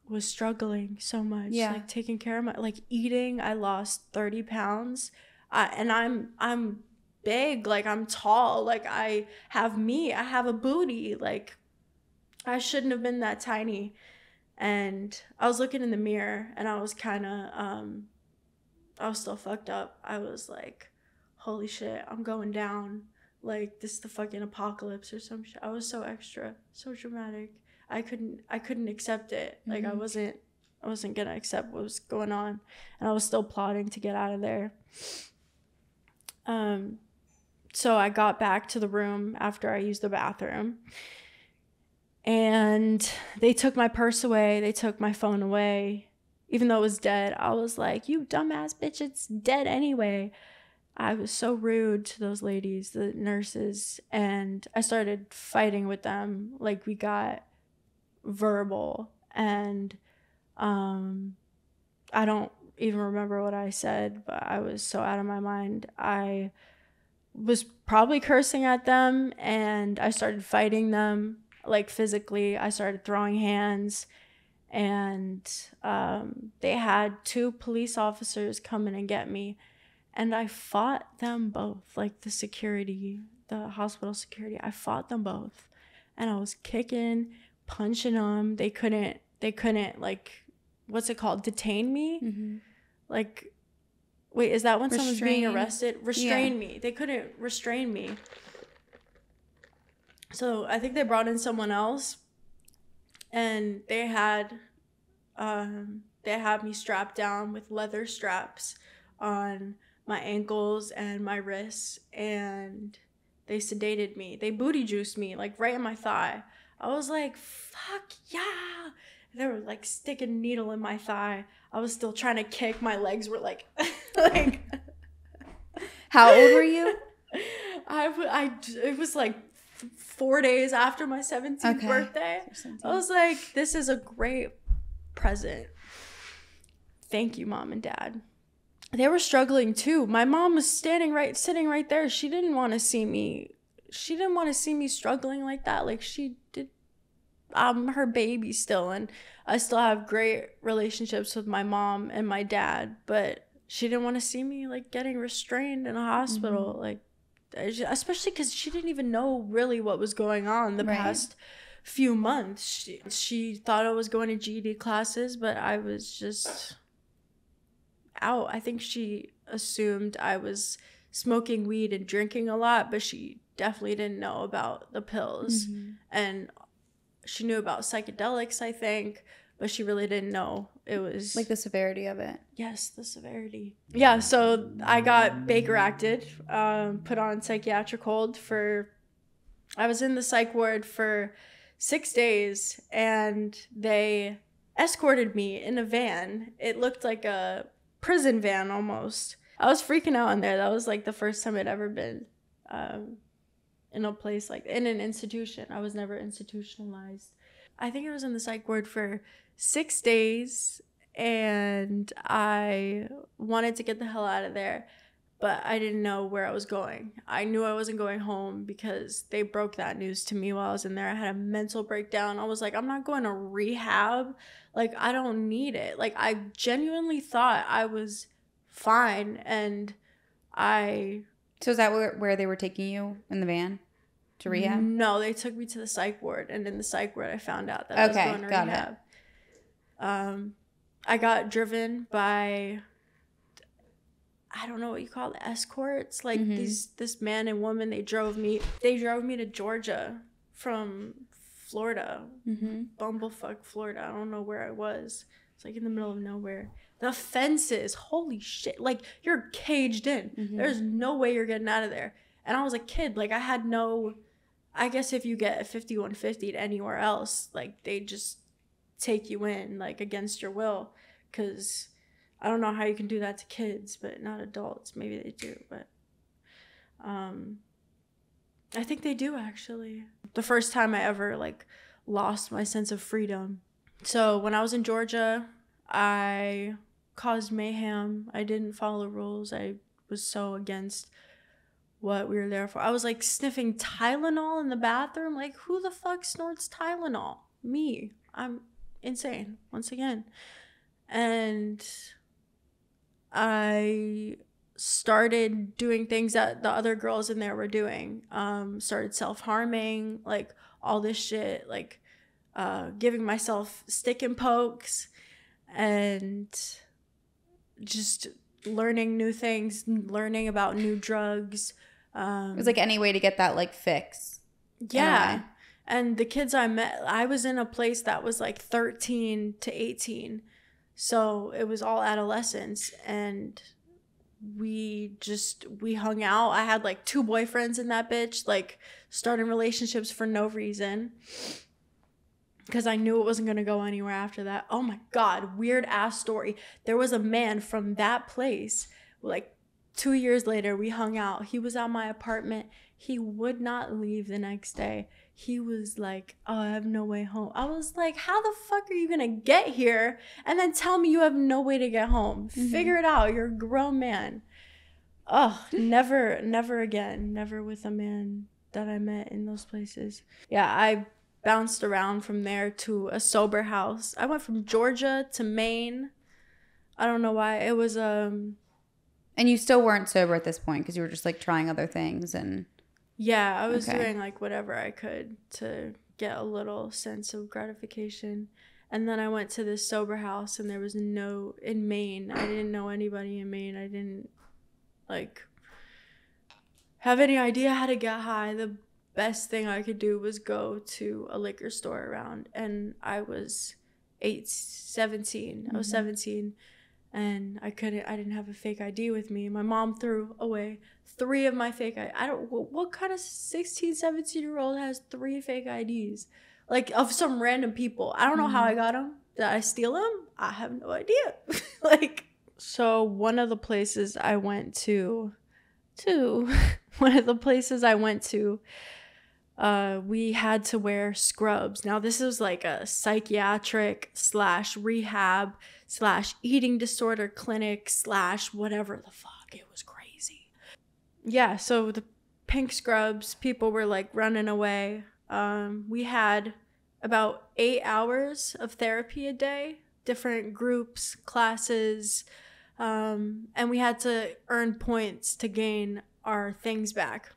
was struggling so much. Yeah. Like, taking care of like eating, I lost 30 pounds. And I'm big, like I'm tall, like I have a booty, like I shouldn't have been that tiny. And I was looking in the mirror and I was kind of, I was still fucked up. I was like, holy shit, I'm going down. Like, this is the fucking apocalypse or some shit. I was so extra, so dramatic. I couldn't accept it. Like, I wasn't gonna accept what was going on. And I was still plotting to get out of there. So I got back to the room after I used the bathroom, and they took my purse away. They took my phone away. even though it was dead, I was like, you dumbass bitch, it's dead anyway. I was so rude to those ladies, the nurses, and I started fighting with them. Like, we got verbal, and I don't even remember what I said, but I was so out of my mind. I was probably cursing at them, and I started fighting them, like, physically. I started throwing hands, and they had 2 police officers come in and get me, and I fought them both, like the security, the hospital security. I fought them both, and I was kicking, punching them. They couldn't like, what's it called, detain me? Mm-hmm. Like, wait, is that when someone's being arrested? Restrain Yeah. me. They couldn't restrain me. So I think they brought in someone else, and they had me strapped down with leather straps on my ankles and my wrists, and they sedated me. They booty juiced me, like, right in my thigh. I was like, fuck yeah. They were like sticking a needle in my thigh. I was still trying to kick. My legs were like like. How old were you? It was like 4 days after my 17th birthday. I was like, this is a great present. Thank you, Mom and Dad. They were struggling too. My mom was sitting right there. She didn't want to see me. She didn't want to see me struggling like that. Like, she did. I'm her baby still, and I still have great relationships with my mom and my dad, but she didn't want to see me, like, getting restrained in a hospital. Mm-hmm. Like, especially because she didn't even know really what was going on the past few months. She thought I was going to GED classes, but I was just out. I think she assumed I was smoking weed and drinking a lot, but she definitely didn't know about the pills. Mm-hmm. And she knew about psychedelics, I think, but she really didn't know it was... Like, the severity of it. Yes, the severity. Yeah, so I got Baker acted, put on psychiatric hold for... I was in the psych ward for 6 days, and they escorted me in a van. It looked like a prison van almost. I was freaking out in there. That was, like, the first time I'd ever been... in a place like, in an institution. I was never institutionalized. I think I was in the psych ward for 6 days, and I wanted to get the hell out of there, but I didn't know where I was going. I knew I wasn't going home because they broke that news to me while I was in there. I had a mental breakdown. I was like, I'm not going to rehab. Like, I don't need it. Like, I genuinely thought I was fine, and So is that where they were taking you, in the van? To rehab? No, they took me to the psych ward, and in the psych ward I found out that I was going to rehab. I got driven by, I don't know what you call it, escorts. Like, this man and woman, they drove me to Georgia from Florida. Bumblefuck, Florida. I don't know where I was. It's like in the middle of nowhere. The fences, holy shit. Like, you're caged in. There's no way you're getting out of there. And I was a kid. Like, I had no... I guess if you get a 5150 anywhere else, like, they just take you in, like, against your will. Because I don't know how you can do that to kids, but not adults. Maybe they do, but... I think they do, actually. The first time I ever, like, lost my sense of freedom. So when I was in Georgia, I caused mayhem. I didn't follow rules. I was so against what we were there for. I was, like, sniffing Tylenol in the bathroom. Like, who the fuck snorts Tylenol? Me. I'm insane, once again. And I started doing things that the other girls in there were doing. Started self-harming, like, all this shit, like, giving myself stick and pokes, and just learning new things, learning about new drugs. It was like any way to get that, like, fix. Yeah. And the kids I met, I was in a place that was like 13 to 18. So it was all adolescents, and we hung out. I had like 2 boyfriends in that bitch, like, starting relationships for no reason. because I knew it wasn't going to go anywhere after that. Oh my God, weird ass story. There was a man from that place, like 2 years later, we hung out. He was at my apartment. He would not leave the next day. He was like, oh, I have no way home. I was like, how the fuck are you going to get here and then tell me you have no way to get home? Figure it out. You're a grown man. Oh, never again. Never with a man that I met in those places. Yeah, I bounced around from there to a sober house. I went from Georgia to Maine. I don't know why. It was And you still weren't sober at this point because you were just like trying other things and. Yeah, I was doing like whatever I could to get a little sense of gratification. And then I went to this sober house and there was in Maine. I didn't know anybody in Maine. I didn't like have any idea how to get high. The best thing I could do was go to a liquor store around, and I was 17. I was 17. And I didn't have a fake ID with me. My mom threw away 3 of my fake IDs. What kind of 16, 17-year-old has 3 fake IDs? Like, of some random people. I don't know how I got them. Did I steal them? I have no idea. Like, so one of the places I went to, we had to wear scrubs. Now, this was like a psychiatric / rehab / eating disorder clinic / whatever the fuck. It was crazy. Yeah, so the pink scrubs, people were like running away. We had about 8 hours of therapy a day, different groups, classes, and we had to earn points to gain our things back.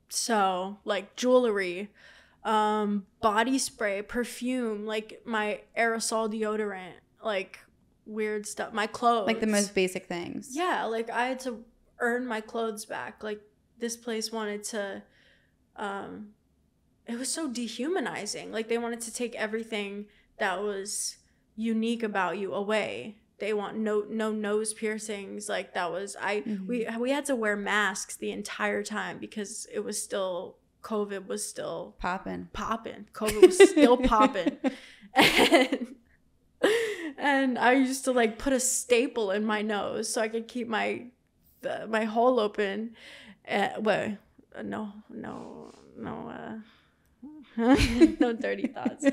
So, like jewelry, body spray, perfume, like my aerosol deodorant, like weird stuff, my clothes. Like the most basic things. Yeah, like I had to earn my clothes back. Like this place wanted to, it was so dehumanizing. Like they wanted to take everything that was unique about you away. They want no nose piercings. Like that was we had to wear masks the entire time because it was still COVID was still popping. COVID was still popping. And I used to like put a staple in my nose so I could keep my hole open. No dirty thoughts.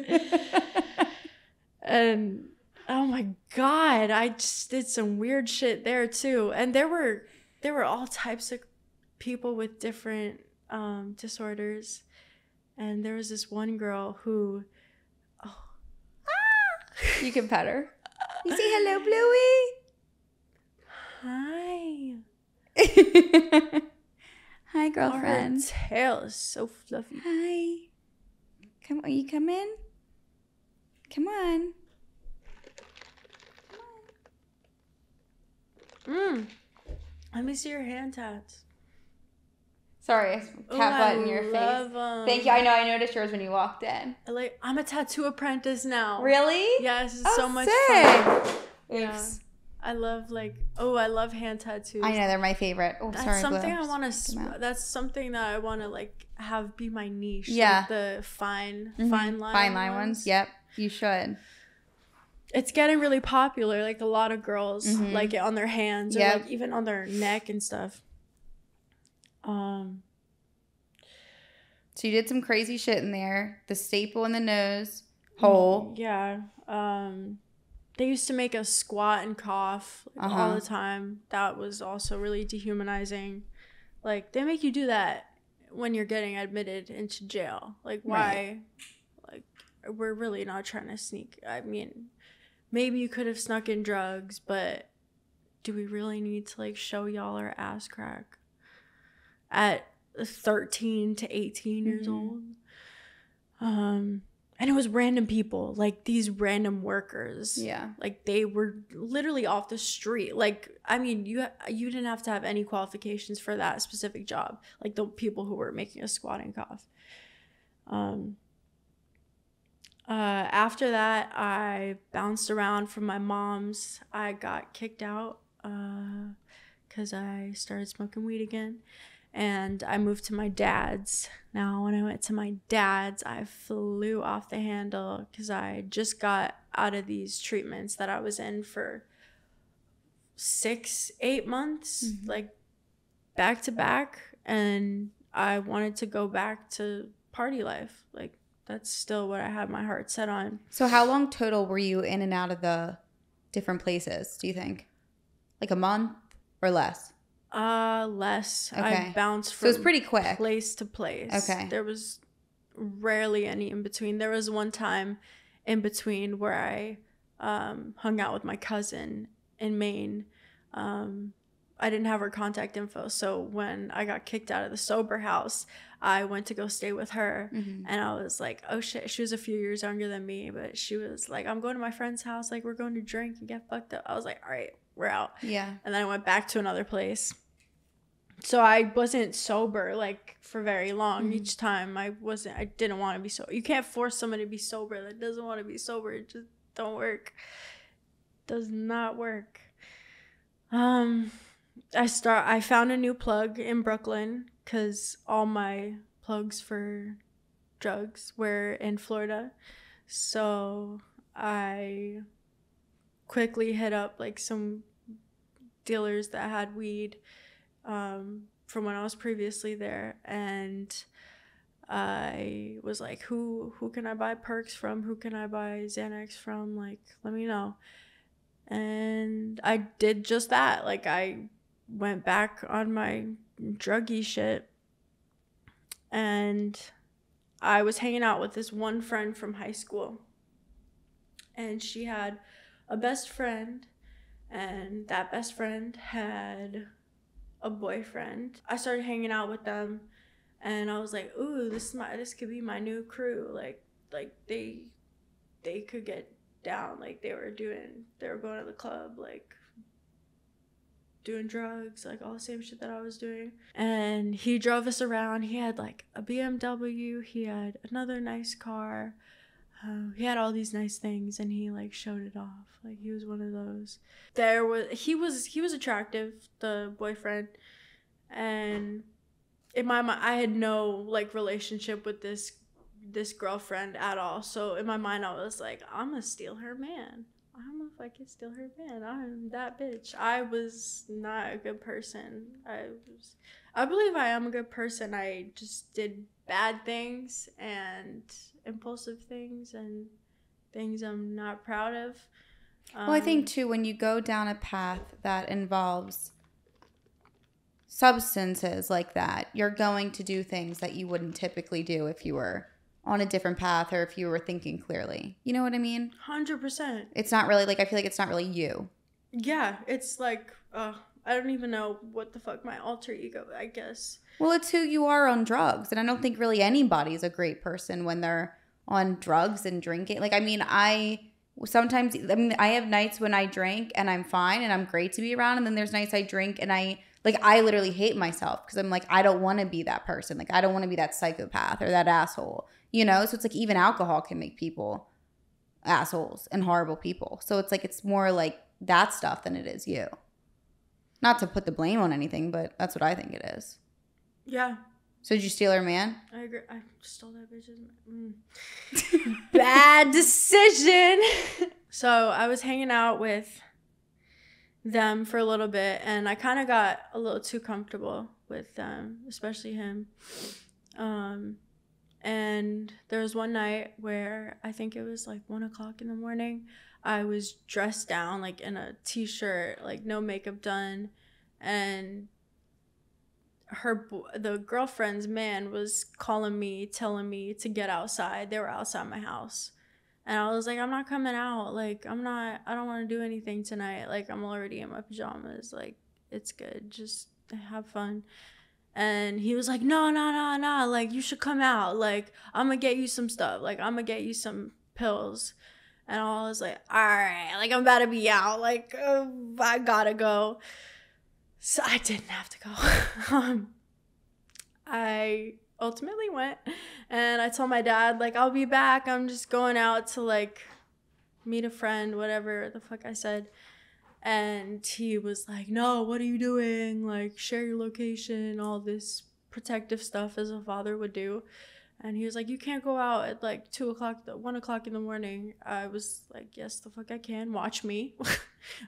And oh my God, I just did some weird shit there too. And there were all types of people with different disorders. And there was this one girl who, you can pet her. You say hello, Bluey. Hi. Hi, girlfriend. Her tail is so fluffy. Hi. Come on, you come in? Come on. Let me see your hand tats. Sorry, I tap button your face. Thank you. I know. I noticed yours when you walked in. I'm a tattoo apprentice now. Really? Yes, it's so much fun. Oops. Yeah. I love hand tattoos. I know, they're my favorite. Oh, that's sorry. something I want to. That's something that I want to like have be my niche. Yeah. Like the fine line ones. Yep, you should. It's getting really popular. Like a lot of girls like it on their hands or like even on their neck and stuff. So you did some crazy shit in there. The staple in the nose hole. Yeah. They used to make us squat and cough all the time. That was also really dehumanizing. Like they make you do that when you're getting admitted into jail. Like why? Right. Like we're really not trying to sneak. I mean, maybe you could have snuck in drugs, but do we really need to like show y'all our ass crack at 13 to 18 years old? And it was random people, like these random workers. Yeah. Like they were literally off the street. Like, I mean, you didn't have to have any qualifications for that specific job. Like the people who were making us squat and cough. After that, I bounced around from my mom's. I got kicked out because I started smoking weed again. and I moved to my dad's. Now, when I went to my dad's, I flew off the handle because I just got out of these treatments that I was in for 6-8 months, like back to back, and I wanted to go back to party life. Like, that's still what I have my heart set on. So how long total were you in and out of the different places, do you think? Like a month or less? Less. Okay. I bounced from so it's pretty quick. Place to place. Okay. There was rarely any in between. There was one time in between where I hung out with my cousin in Maine. I didn't have her contact info, so when I got kicked out of the sober house, I went to go stay with her, and I was like, oh shit. She was a few years younger than me, but she was like, I'm going to my friend's house, like, we're going to drink and get fucked up. I was like, all right, we're out. Yeah. And then I went back to another place. So I wasn't sober like for very long. Each time I didn't want to be sober. You can't force someone to be sober that doesn't want to be sober. It just don't work. Does not work. I found a new plug in Brooklyn because all my plugs for drugs were in Florida. So I quickly hit up like some dealers that had weed from when I was previously there, and I was like, who can I buy perks from? Who can I buy Xanax from? Like, let me know. And I did just that. Like, I went back on my druggy shit, and I was hanging out with this one friend from high school, and she had a best friend, and that best friend had a boyfriend. I started hanging out with them, and I was like, ooh, this could be my new crew. Like they could get down. Like, they were going to the club, like doing drugs, like all the same shit that I was doing. And he drove us around. He had like a BMW, he had another nice car, he had all these nice things, and he like showed it off. Like, he was one of those. He was attractive, the boyfriend, and in my mind I had no like relationship with this girlfriend at all. So in my mind I was like, I'm gonna steal her man. I don't know if I can steal her man. I'm that bitch. I was not a good person. I believe I am a good person. I just did bad things and impulsive things and things I'm not proud of. Well, I think too, when you go down a path that involves substances like that, you're going to do things that you wouldn't typically do if you were on a different path or if you were thinking clearly. You know what I mean? 100%. It's not really, like, I feel like it's not really you. Yeah, it's like, I don't even know what the fuck my alter ego, I guess. Well, it's who you are on drugs. And I don't think really anybody's a great person when they're on drugs and drinking. Like, I mean, I have nights when I drink and I'm fine and I'm great to be around. And then there's nights I drink and I literally hate myself because I'm like, I don't want to be that person. Like, I don't want to be that psychopath or that asshole, you know? So it's like even alcohol can make people assholes and horrible people. So it's like, it's more like that stuff than it is you. Not to put the blame on anything, but that's what I think it is. Yeah. So did you steal her man? I agree. I stole that bitch's man. Bad decision. So I was hanging out with them for a little bit, and I kind of got a little too comfortable with them, especially him. And there was one night where I think it was like 1:00 in the morning. I was dressed down like in a t-shirt, like no makeup done, and the girlfriend's man was calling me, telling me to get outside. They were outside my house. And I was like, I'm not coming out. Like, I don't want to do anything tonight. Like, I'm already in my pajamas. Like, it's good. Just have fun. And he was like, no. Like, you should come out. Like, I'm going to get you some stuff. Like, I'm going to get you some pills. And I was like, all right. Like, I'm about to be out. Like, I got to go. So I didn't have to go. I ultimately went, and I told my dad, like, I'll be back. I'm just going out to, like, meet a friend, whatever the fuck I said. And he was like, no, what are you doing? Like, share your location, all this protective stuff as a father would do. And he was like, you can't go out at like 1 o'clock in the morning. I was like, yes, the fuck I can. Watch me. I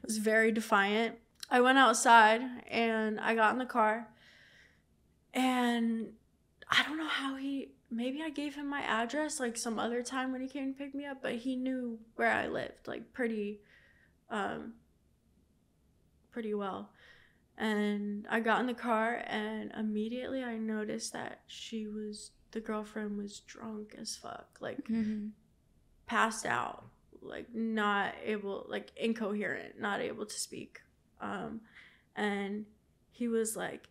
was very defiant. I went outside and I got in the car. And I don't know how maybe I gave him my address like some other time when he came to pick me up, but he knew where I lived like pretty well. And I got in the car and immediately I noticed that the girlfriend was drunk as fuck, like passed out, like not able, like incoherent, not able to speak. And he was like,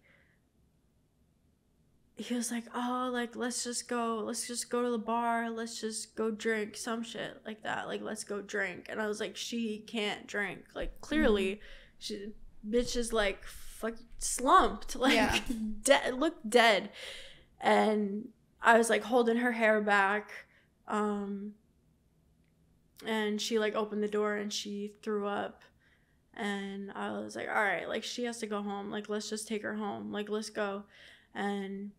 oh, like, let's just go to the bar, let's just go drink, some shit like that, like, let's go drink. And I was like, she can't drink, like, clearly bitch is like fucking slumped, like looked dead. And I was like holding her hair back, and she like opened the door and she threw up. And I was like, all right, like, she has to go home, like, let's just take her home, like, let's go. And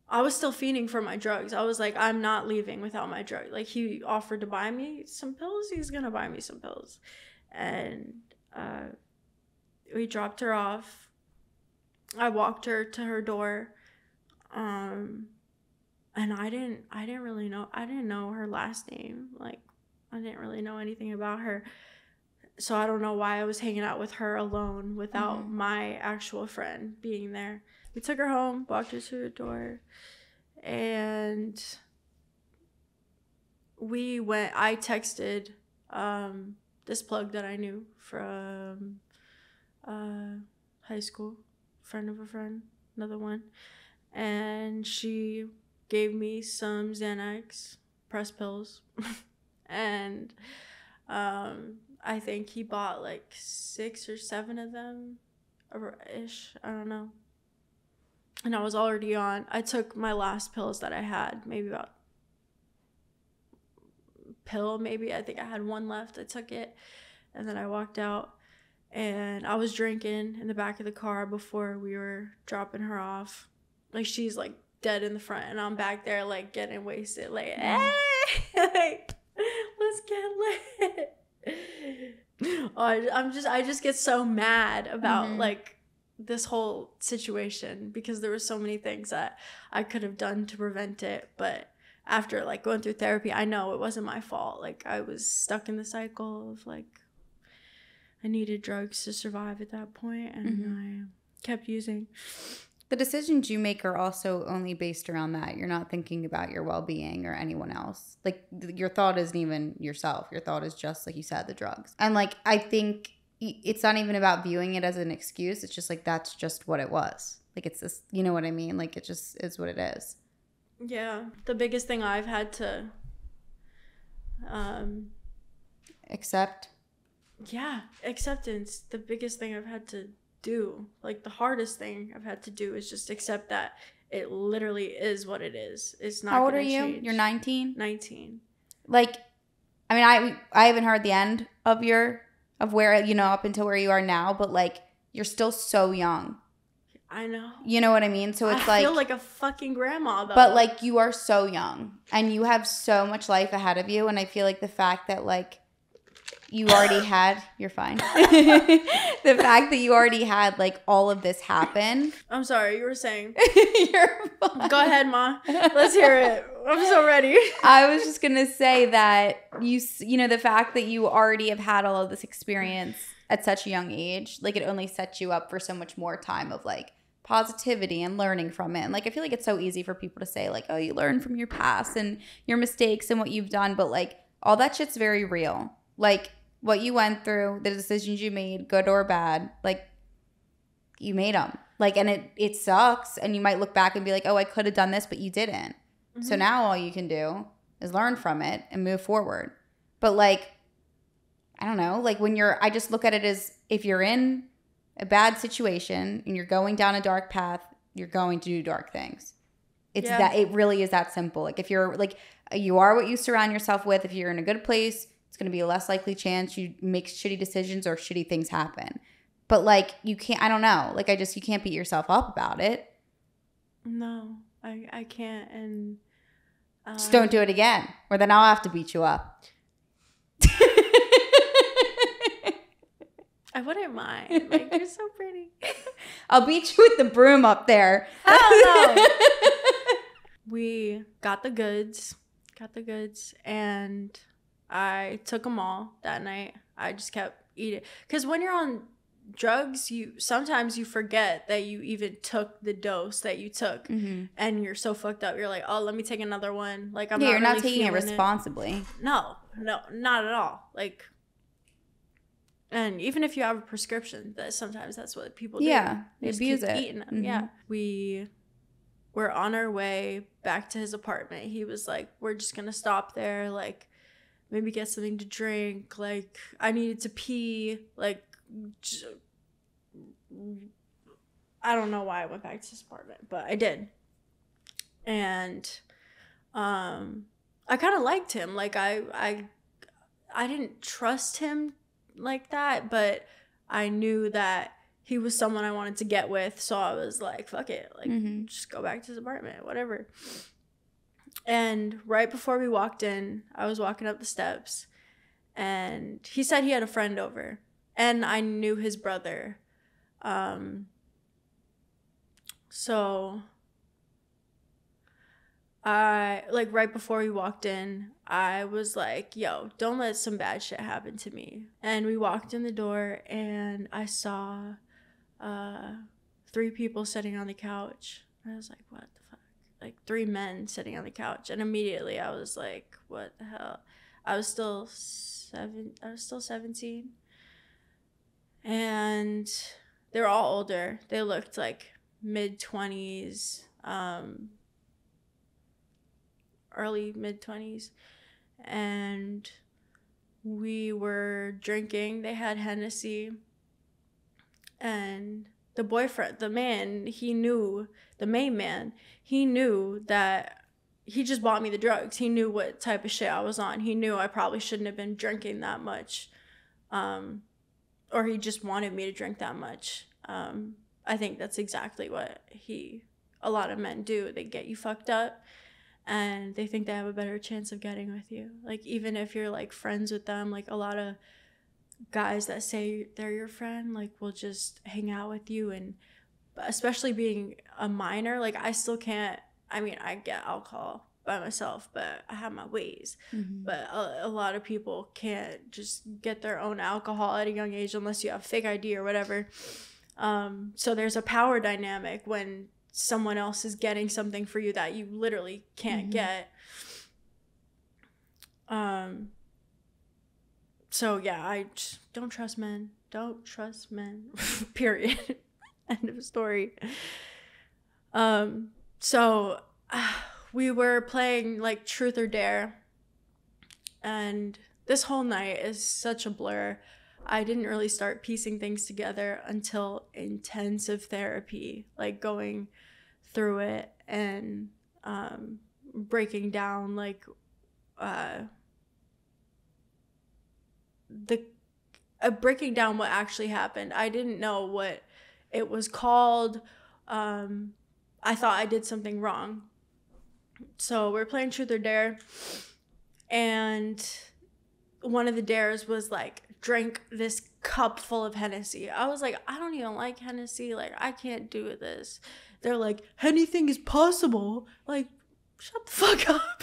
I was still fiending for my drugs. I was like, I'm not leaving without my drug. Like, he offered to buy me some pills, he's gonna buy me some pills. And we dropped her off. I walked her to her door. And I didn't really know. I didn't know her last name. Like, I didn't really know anything about her. So I don't know why I was hanging out with her alone without my actual friend being there. We took her home, walked her to her door, and I texted this plug that I knew from high school, friend of a friend, another one. And she gave me some Xanax press pills. And I think he bought like 6 or 7 of them ish, I don't know. And I was already on. I took my last pills that I had, maybe about pill, maybe. I think I had 1 left. I took it, and then I walked out, and I was drinking in the back of the car before we were dropping her off. Like, she's like dead in the front, and I'm back there like getting wasted, like, hey, like, let's get lit. I just get so mad about like this whole situation, because there were so many things that I could have done to prevent it. But after like going through therapy, I know it wasn't my fault. Like, I was stuck in the cycle of like, I needed drugs to survive at that point, and I kept using. The decisions you make are also only based around that. You're not thinking about your well-being or anyone else. Like, your thought isn't even yourself. Your thought is just, like you said, the drugs. And like, I think it's not even about viewing it as an excuse. It's just like, that's just what it was. Like, it's this, you know what I mean? Like, it just is what it is. Yeah. The biggest thing I've had to accept. Yeah, acceptance. The biggest thing I've had to do, like the hardest thing I've had to do, is just accept that it literally is what it is. It's not. How old are you? Change. You're 19? 19. Like, I mean, I haven't heard the end of where, you know, up until where you are now, but like, you're still so young. I know. You know what I mean? So it's I feel like a fucking grandma, though. But like, you are so young and you have so much life ahead of you. And I feel like the fact that like you already had, you're fine. The fact that you already had like all of this happen. I'm sorry, you were saying. You're fine. Go ahead, Ma. Let's hear it. I'm so ready. I was just going to say that you know, the fact that you already have had all of this experience at such a young age, like, it only sets you up for so much more time of like positivity and learning from it. And like, I feel like it's so easy for people to say like, oh, you learn from your past and your mistakes and what you've done. But like, all that shit's very real. Like, what you went through, the decisions you made, good or bad, like, you made them. Like, and it sucks. And you might look back and be like, oh, I could have done this, but you didn't. Mm-hmm. So now all you can do is learn from it and move forward. But like, I don't know, like I just look at it as, if you're in a bad situation and you're going down a dark path, you're going to do dark things. It's that, it really is that simple. Like, if you're like, you are what you surround yourself with. If you're in a good place, It's going to be a less likely chance you make shitty decisions or shitty things happen. But like, you can't, I don't know. Like, you can't beat yourself up about it. No, I can't. And just don't do it again, or then I'll have to beat you up. I wouldn't mind. Like, you're so pretty. I'll beat you with the broom up there. Hell no. We got the goods, and I took them all that night. I just kept eating. Because when you're on drugs, sometimes you forget that you even took the dose that you took, and you're so fucked up. You're like, oh, let me take another one. Like, you're not taking it responsibly. No, not at all. Like, and even if you have a prescription, sometimes that's what people do. Yeah, they abuse it. Eating them. Yeah, we were on our way back to his apartment. He was like, we're just gonna stop there, like maybe get something to drink. Like, I needed to pee. Like, I don't know why I went back to his apartment, but I did. And I kind of liked him. Like, I didn't trust him like that, but I knew that he was someone I wanted to get with, so I was like, fuck it, like, just go back to his apartment, whatever. And right before we walked in, I was walking up the steps, and he said he had a friend over, and I knew his brother. So I, like, right before we walked in, I was like, yo, don't let some bad shit happen to me. And we walked in the door, and I saw 3 people sitting on the couch. I was like, what the fuck? Like, 3 men sitting on the couch. And immediately I was like, what the hell? I was still 17. And they were all older. They looked like mid-20s, early mid-20s. And we were drinking. They had Hennessy. And the boyfriend, the man, the main man, he knew that he just bought me the drugs. He knew what type of shit I was on. He knew I probably shouldn't have been drinking that much. Or he just wanted me to drink that much. I think that's exactly what a lot of men do. They get you fucked up, and they think they have a better chance of getting with you. Like, even if you're, like, friends with them, like, a lot of guys that say they're your friend, like, will just hang out with you. And especially being a minor, like, I still can't, I mean, I get alcohol by myself, but I have my ways. But a lot of people can't just get their own alcohol at a young age unless you have fake ID or whatever. So there's a power dynamic when someone else is getting something for you that you literally can't get. So yeah, I just don't trust men. Don't trust men. Period. End of story. So we were playing, like, Truth or Dare, and this whole night is such a blur. I didn't really start piecing things together until intensive therapy, like going through it and breaking down, like, breaking down what actually happened. I didn't know what it was called. I thought I did something wrong. So we're playing Truth or Dare, and one of the dares was like, drink this cup full of Hennessy. I was like, I don't even like Hennessy. Like, I can't do this. They're like, anything is possible. Like, shut the fuck up.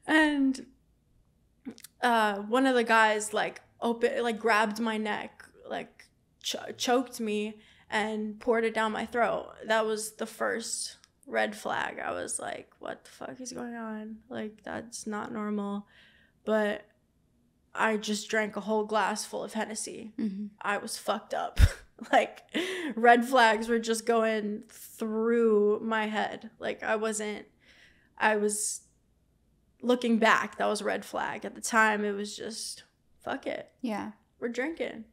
And one of the guys, like, grabbed my neck, like, choked me and poured it down my throat. That was the first red flag. I was like, what the fuck is going on? Like, that's not normal. But I just drank a whole glass full of Hennessy. I was fucked up. Like, red flags were just going through my head. Like, I was looking back, that was a red flag. At the time, it was just, fuck it. Yeah. We're drinking.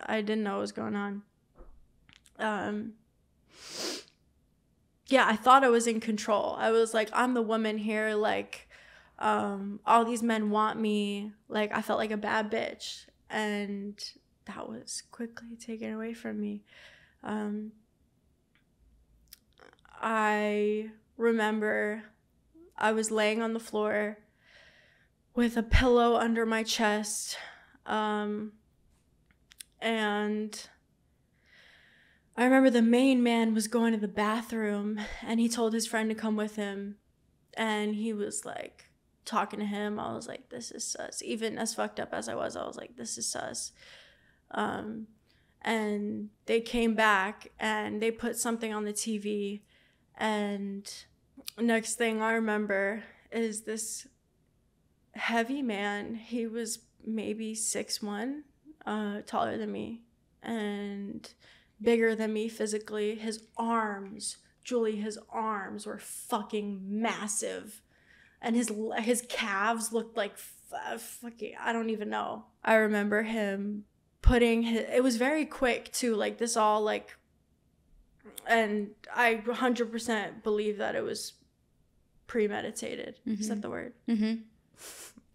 I didn't know what was going on. Yeah, I thought I was in control. I was like, I'm the woman here. Like, All these men want me. Like, I felt like a bad bitch. And that was quickly taken away from me. I remember I was laying on the floor with a pillow under my chest. And I remember the main man was going to the bathroom, and he told his friend to come with him. And he was like talking to him. I was like, this is sus. Even as fucked up as I was like, this is sus. And they came back and they put something on the TV. And next thing I remember is this heavy man. He was maybe 6'1", taller than me and bigger than me physically. His arms, Julie, his arms were fucking massive. And his calves looked like fucking, I don't even know. I remember him putting it was very quick too, like this all like, and I 100% believe that it was premeditated. Mm-hmm. Is that the word? Mm-hmm.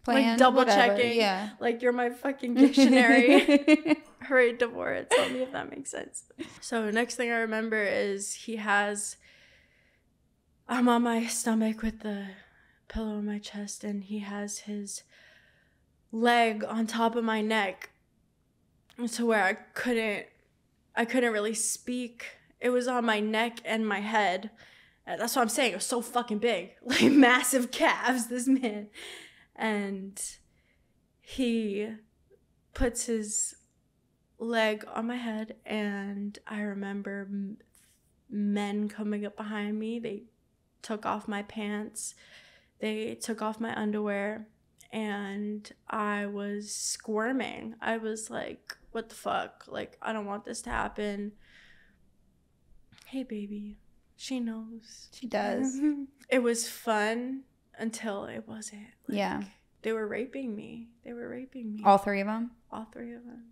Planned, like double whatever. Checking. Yeah. Like, you're my fucking dictionary. Hurry, Deborah, tell me if that makes sense. So next thing I remember is I'm on my stomach with the pillow on my chest, and he has his leg on top of my neck to where I couldn't really speak. It was on my neck and my head. That's what I'm saying. It was so fucking big. Like, massive calves, this man. And he puts his leg on my head, and I remember men coming up behind me. They took off my pants. They took off my underwear, and I was squirming. I was like, what the fuck? Like, I don't want this to happen. Hey, baby. She knows. She does. It was fun until it wasn't. Like, yeah. They were raping me. All three of them? All three of them.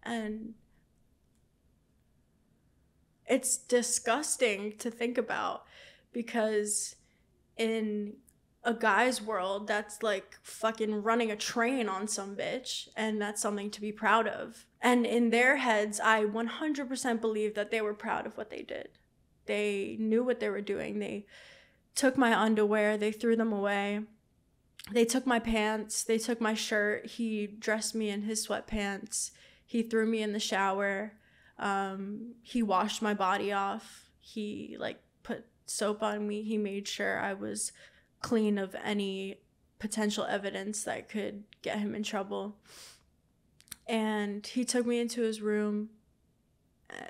And it's disgusting to think about, because in a guy's world, that's like fucking running a train on some bitch, and that's something to be proud of. And in their heads, I 100% believe that they were proud of what they did. They knew what they were doing. They took my underwear, they threw them away. They took my pants, they took my shirt. He dressed me in his sweatpants. He threw me in the shower. He washed my body off. He like put soap on me. He made sure I was clean of any potential evidence that could get him in trouble. And he took me into his room.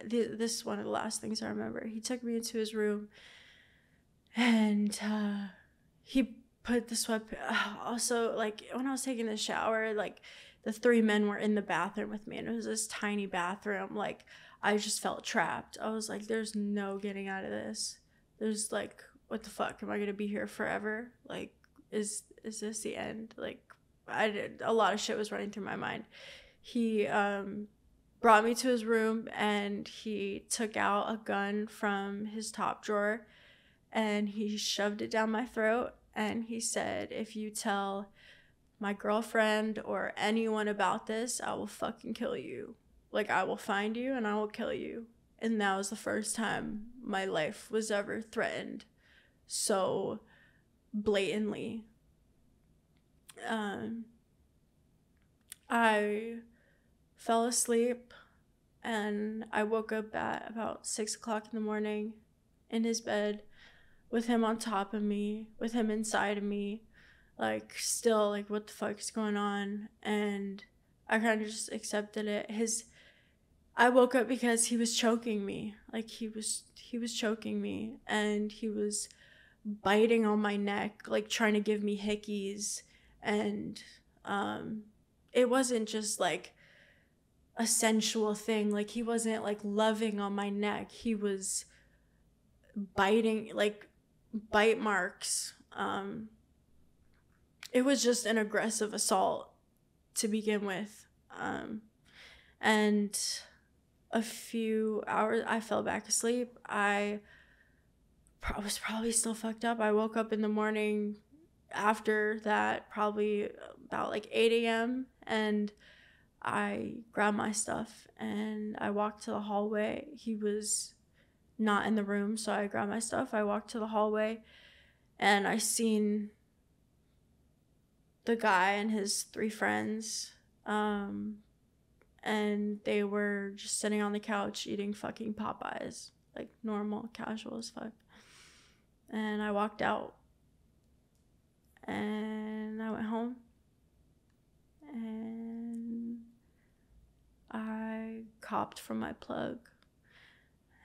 This is one of the last things I remember. He took me into his room, and he put the sweat. Also, like, when I was taking the shower, like, the three men were in the bathroom with me, and it was this tiny bathroom. Like, I just felt trapped. I was like, there's no getting out of this. There's like, what the fuck? Am I gonna be here forever? Like, is this the end? Like, a lot of shit was running through my mind. He brought me to his room, and he took out a gun from his top drawer, and he shoved it down my throat, and he said, if you tell my girlfriend or anyone about this, I will fucking kill you. Like, I will find you and I will kill you. And that was the first time my life was ever threatened so blatantly. I fell asleep, and I woke up at about 6 o'clock in the morning in his bed with him on top of me, with him inside of me, like, still, like, what the fuck is going on? And I kind of just accepted it. I woke up because he was choking me. Like, he was choking me, and he was biting on my neck, like, trying to give me hickeys. And it wasn't just like a sensual thing. Like, he wasn't like loving on my neck. He was biting, like, bite marks. It was just an aggressive assault to begin with. And a few hours, I fell back asleep. I was probably still fucked up. I woke up in the morning after that, probably about like 8 a.m. and I grabbed my stuff and I walked to the hallway. He was not in the room, so I grabbed my stuff. I walked to the hallway and I seen the guy and his 3 friends. And they were just sitting on the couch eating fucking Popeyes, like normal, casual as fuck. And I walked out and I went home and I copped from my plug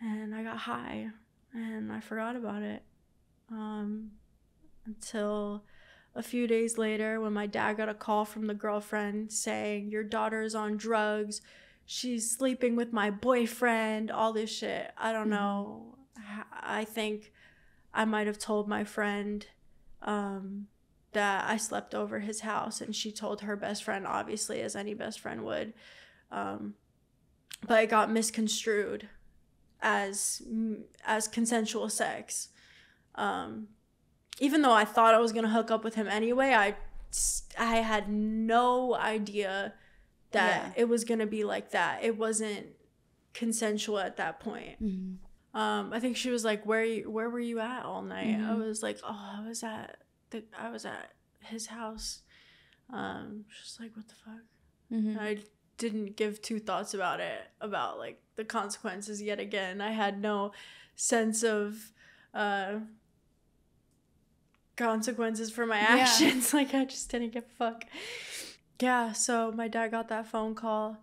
and I got high and I forgot about it until a few days later when my dad got a call from the girlfriend saying, your daughter's on drugs, she's sleeping with my boyfriend, all this shit. I don't know. I think I might have told my friend that I slept over his house, and she told her best friend, obviously, as any best friend would. But it got misconstrued as consensual sex. Even though I thought I was going to hook up with him anyway, I had no idea that it was going to be like that. It wasn't consensual at that point. I think she was like, where were you at all night? I was like, oh, I was at his house. She's like, what the fuck? I didn't give 2 thoughts about it, about like the consequences yet again. I had no sense of consequences for my actions. Like, I just didn't give a fuck. Yeah, so my dad got that phone call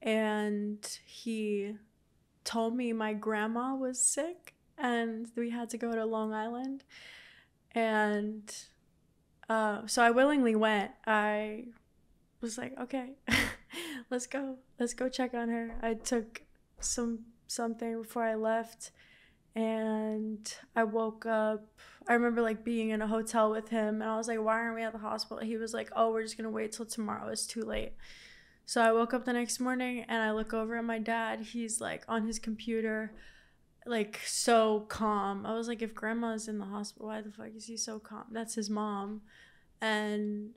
and he told me my grandma was sick and we had to go to Long Island. And so I willingly went. I was like, okay, let's go check on her. I took something before I left and I woke up. I remember like being in a hotel with him and I was like, why aren't we at the hospital? He was like, oh, we're just gonna wait till tomorrow, it's too late. So I woke up the next morning and I look over at my dad. He's like on his computer, like so calm. I was like, if grandma's in the hospital, why the fuck is he so calm? That's his mom. And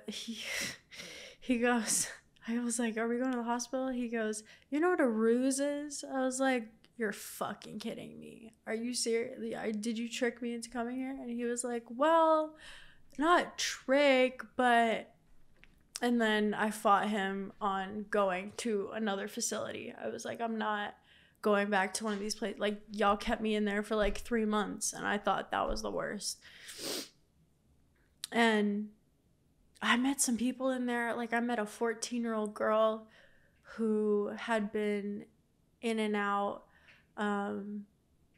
he goes, I was like, are we going to the hospital? He goes, you know what a ruse is? I was like, you're fucking kidding me. Are you serious? Did you trick me into coming here? And he was like, well, not trick, but... And then I fought him on going to another facility. I was like, I'm not going back to one of these places. Like, y'all kept me in there for like 3 months, and I thought that was the worst. And I met some people in there. Like, I met a 14-year-old girl who had been in and out.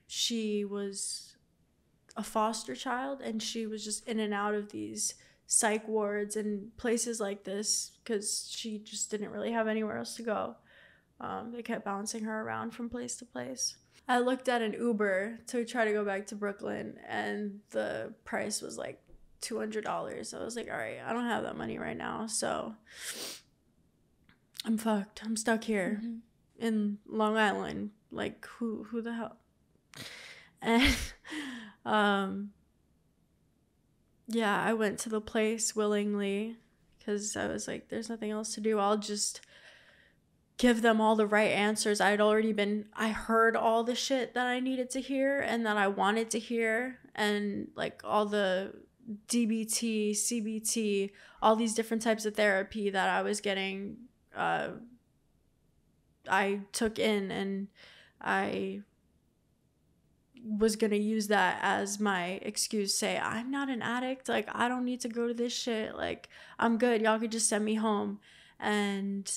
She was a foster child, and she was just in and out of these psych wards and places like this because she just didn't really have anywhere else to go. They kept bouncing her around from place to place. I looked at an Uber to try to go back to Brooklyn, and the price was like $200. I was like, all right, I don't have that money right now, so I'm fucked. I'm stuck here in Long Island. Like, who the hell? And yeah, I went to the place willingly because I was like, there's nothing else to do. I'll just give them all the right answers. I heard all the shit that I needed to hear and that I wanted to hear, and like all the DBT, CBT, all these different types of therapy that I was getting, I took in, and I was gonna use that as my excuse, say I'm not an addict, like I don't need to go to this shit, like I'm good, y'all could just send me home. And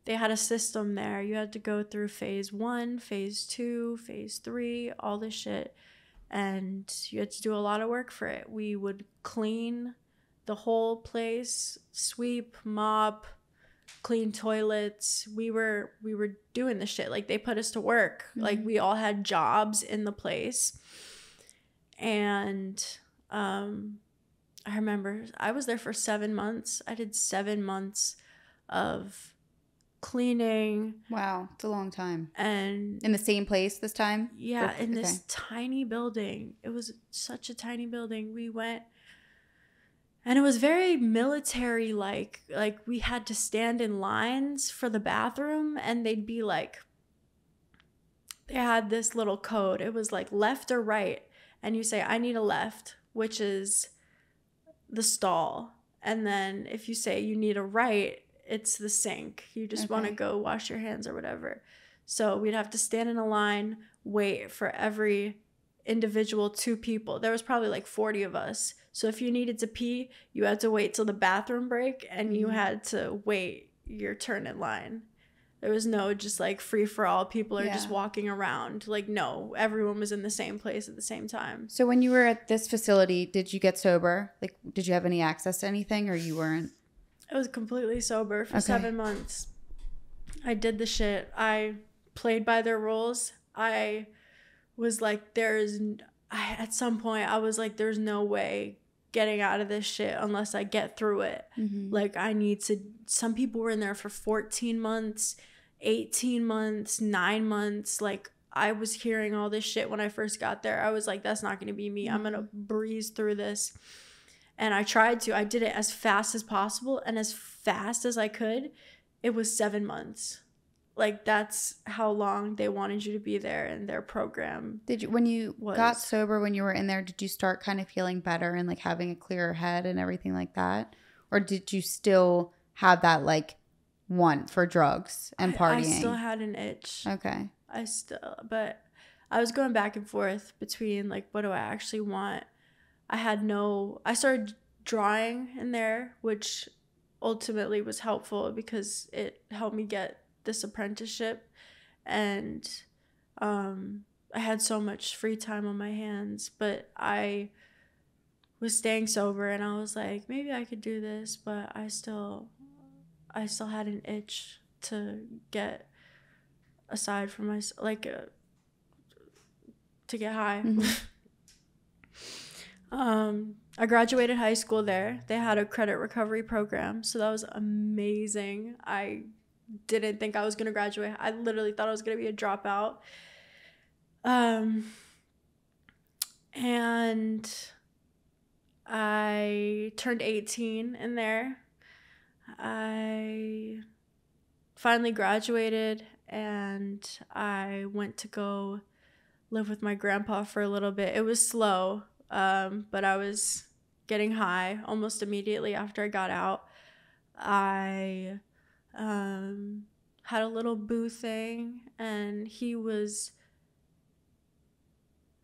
they had a system there. You had to go through phase 1, phase 2, phase 3, all this shit, and you had to do a lot of work for it. We would clean the whole place, sweep, mop, clean toilets. We were doing the shit. Like, they put us to work. Like, we all had jobs in the place. And I remember I was there for 7 months. I did 7 months of cleaning. Wow, it's a long time. And in the same place this time? Yeah, this tiny building. It was such a tiny building. We went And it was very military like we had to stand in lines for the bathroom, and they'd be like, they had this little code. It was like left or right, and you say, I need a left, which is the stall. And then if you say you need a right, it's the sink. You just want to go wash your hands or whatever. So we'd have to stand in a line, wait for every individual 2 people. There was probably like 40 of us. So if you needed to pee, you had to wait till the bathroom break, and you had to wait your turn in line. There was no just like free for all. People are just walking around. Like, no, everyone was in the same place at the same time. So when you were at this facility, did you get sober? Like, did you have any access to anything, or you weren't? I was completely sober for 7 months. I did the shit. I played by their rules. I was like, at some point, I was like, there's no way getting out of this shit unless I get through it. Like, I need to. Some people were in there for 14 months, 18 months, 9 months. Like, I was hearing all this shit when I first got there. I was like, that's not going to be me. I'm going to breeze through this. And I tried to. I did it as fast as possible, and as fast as I could. It was 7 months. Like, that's how long they wanted you to be there in their program. Did you, when you got sober, when you were in there, did you start kind of feeling better and like having a clearer head and everything like that? Or did you still have that like want for drugs and partying? I still had an itch. Okay. But I was going back and forth between like, what do I actually want? I started drawing in there, which ultimately was helpful because it helped me get this apprenticeship, and I had so much free time on my hands, but I was staying sober, and I was like, maybe I could do this, but I still had an itch to get aside from myself, like to get high. I graduated high school there. They had a credit recovery program, so that was amazing. I didn't think I was going to graduate. I literally thought I was going to be a dropout. And I turned 18 in there. I finally graduated, and I went to go live with my grandpa for a little bit. It was slow, but I was getting high almost immediately after I got out. I had a little boo thing, and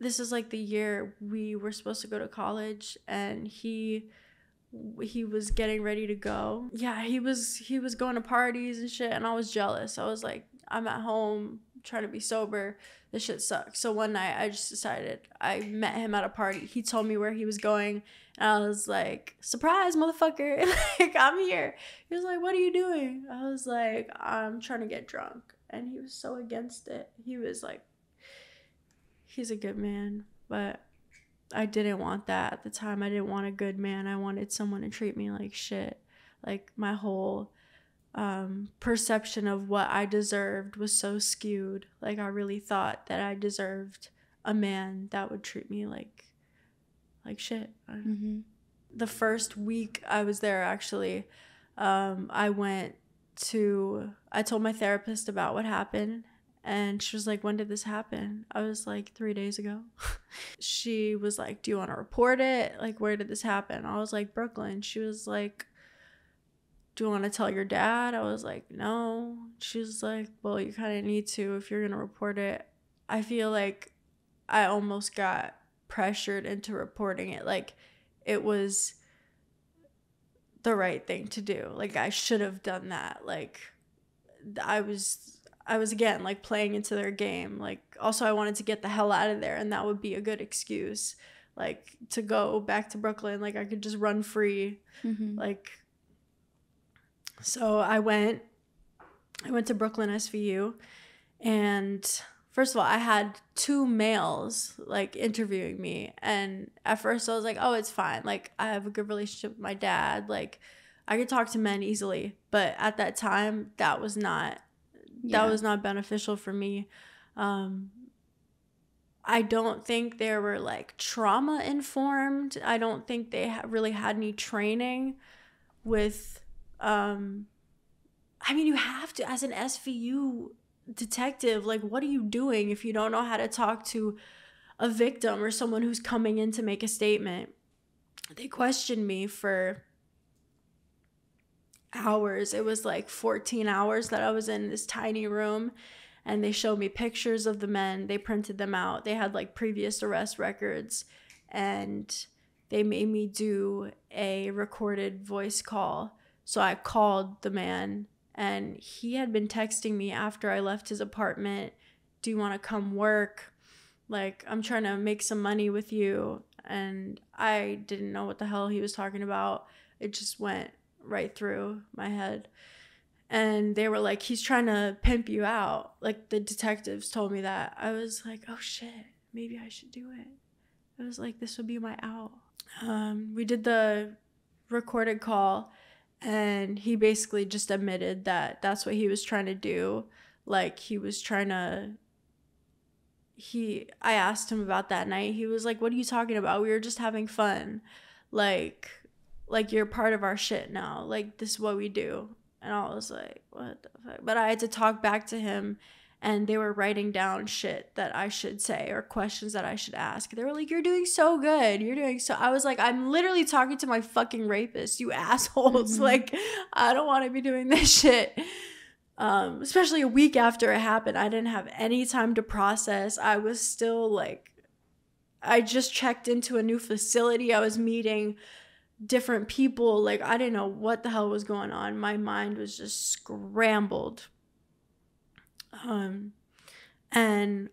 this is like the year we were supposed to go to college, and he was getting ready to go. Yeah, he was going to parties and shit, and I was jealous. I was like, I'm at home trying to be sober. This shit sucks. So one night I just decided, I met him at a party. He told me where he was going, and I was like, surprise, motherfucker. Like, I'm here. He was like, what are you doing? I was like, I'm trying to get drunk. And he was so against it. He was like, he's a good man, but I didn't want that at the time. I didn't want a good man. I wanted someone to treat me like shit. Like, my whole perception of what I deserved was so skewed. Like, I really thought that I deserved a man that would treat me like shit. The first week I was there, actually, I told my therapist about what happened, and she was like, when did this happen? I was like, 3 days ago. She was like, do you want to report it? Like, where did this happen? I was like, Brooklyn. She was like, do you want to tell your dad? I was like, no. She was like, well, you kind of need to if you're going to report it. I feel like I almost got pressured into reporting it. Like, it was the right thing to do. Like, I should have done that. Like, I was again, like, playing into their game. Like, also I wanted to get the hell out of there, and that would be a good excuse, like, to go back to Brooklyn. Like, I could just run free. Like, so I went to Brooklyn SVU, and first of all, I had 2 males like interviewing me, and at first I was like, oh, it's fine. Like, I have a good relationship with my dad. Like, I could talk to men easily, but at that time that was not beneficial for me. I don't think they were like trauma informed. I don't think they really had any training with, I mean, you have to, as an SVU detective, like, what are you doing if you don't know how to talk to a victim or someone who's coming in to make a statement? They questioned me for hours. It was like 14 hours that I was in this tiny room, and they showed me pictures of the men. They printed them out. They had like previous arrest records, and they made me do a recorded voice call. So I called the man, and he had been texting me after I left his apartment. Do you want to come work? Like, I'm trying to make some money with you. And I didn't know what the hell he was talking about. It just went right through my head. And they were like, he's trying to pimp you out. Like, the detectives told me that. I was like, oh shit, maybe I should do it. I was like, this would be my out. We did the recorded call, and he basically just admitted that that's what he was trying to do. Like, he was trying to, I asked him about that night. He was like, what are you talking about? We were just having fun. Like you're part of our shit now. Like, this is what we do. And I was like, what the fuck? But I had to talk back to him, and they were writing down shit that I should say or questions that I should ask. They were like, you're doing so good. You're doing so. I was like, I'm literally talking to my fucking rapist, you assholes. Mm-hmm. Like, I don't want to be doing this shit. Especially a week after it happened. I didn't have any time to process. I was still like, I just checked into a new facility. I was meeting different people. Like, I didn't know what the hell was going on. My mind was just scrambled. And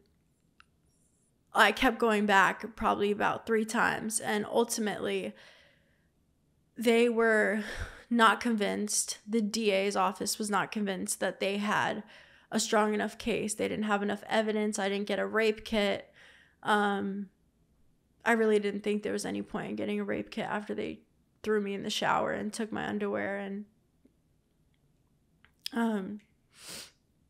I kept going back probably about 3 times. And ultimately, they were not convinced. The DA's office was not convinced that they had a strong enough case. They didn't have enough evidence. I didn't get a rape kit. I really didn't think there was any point in getting a rape kit after they threw me in the shower and took my underwear, and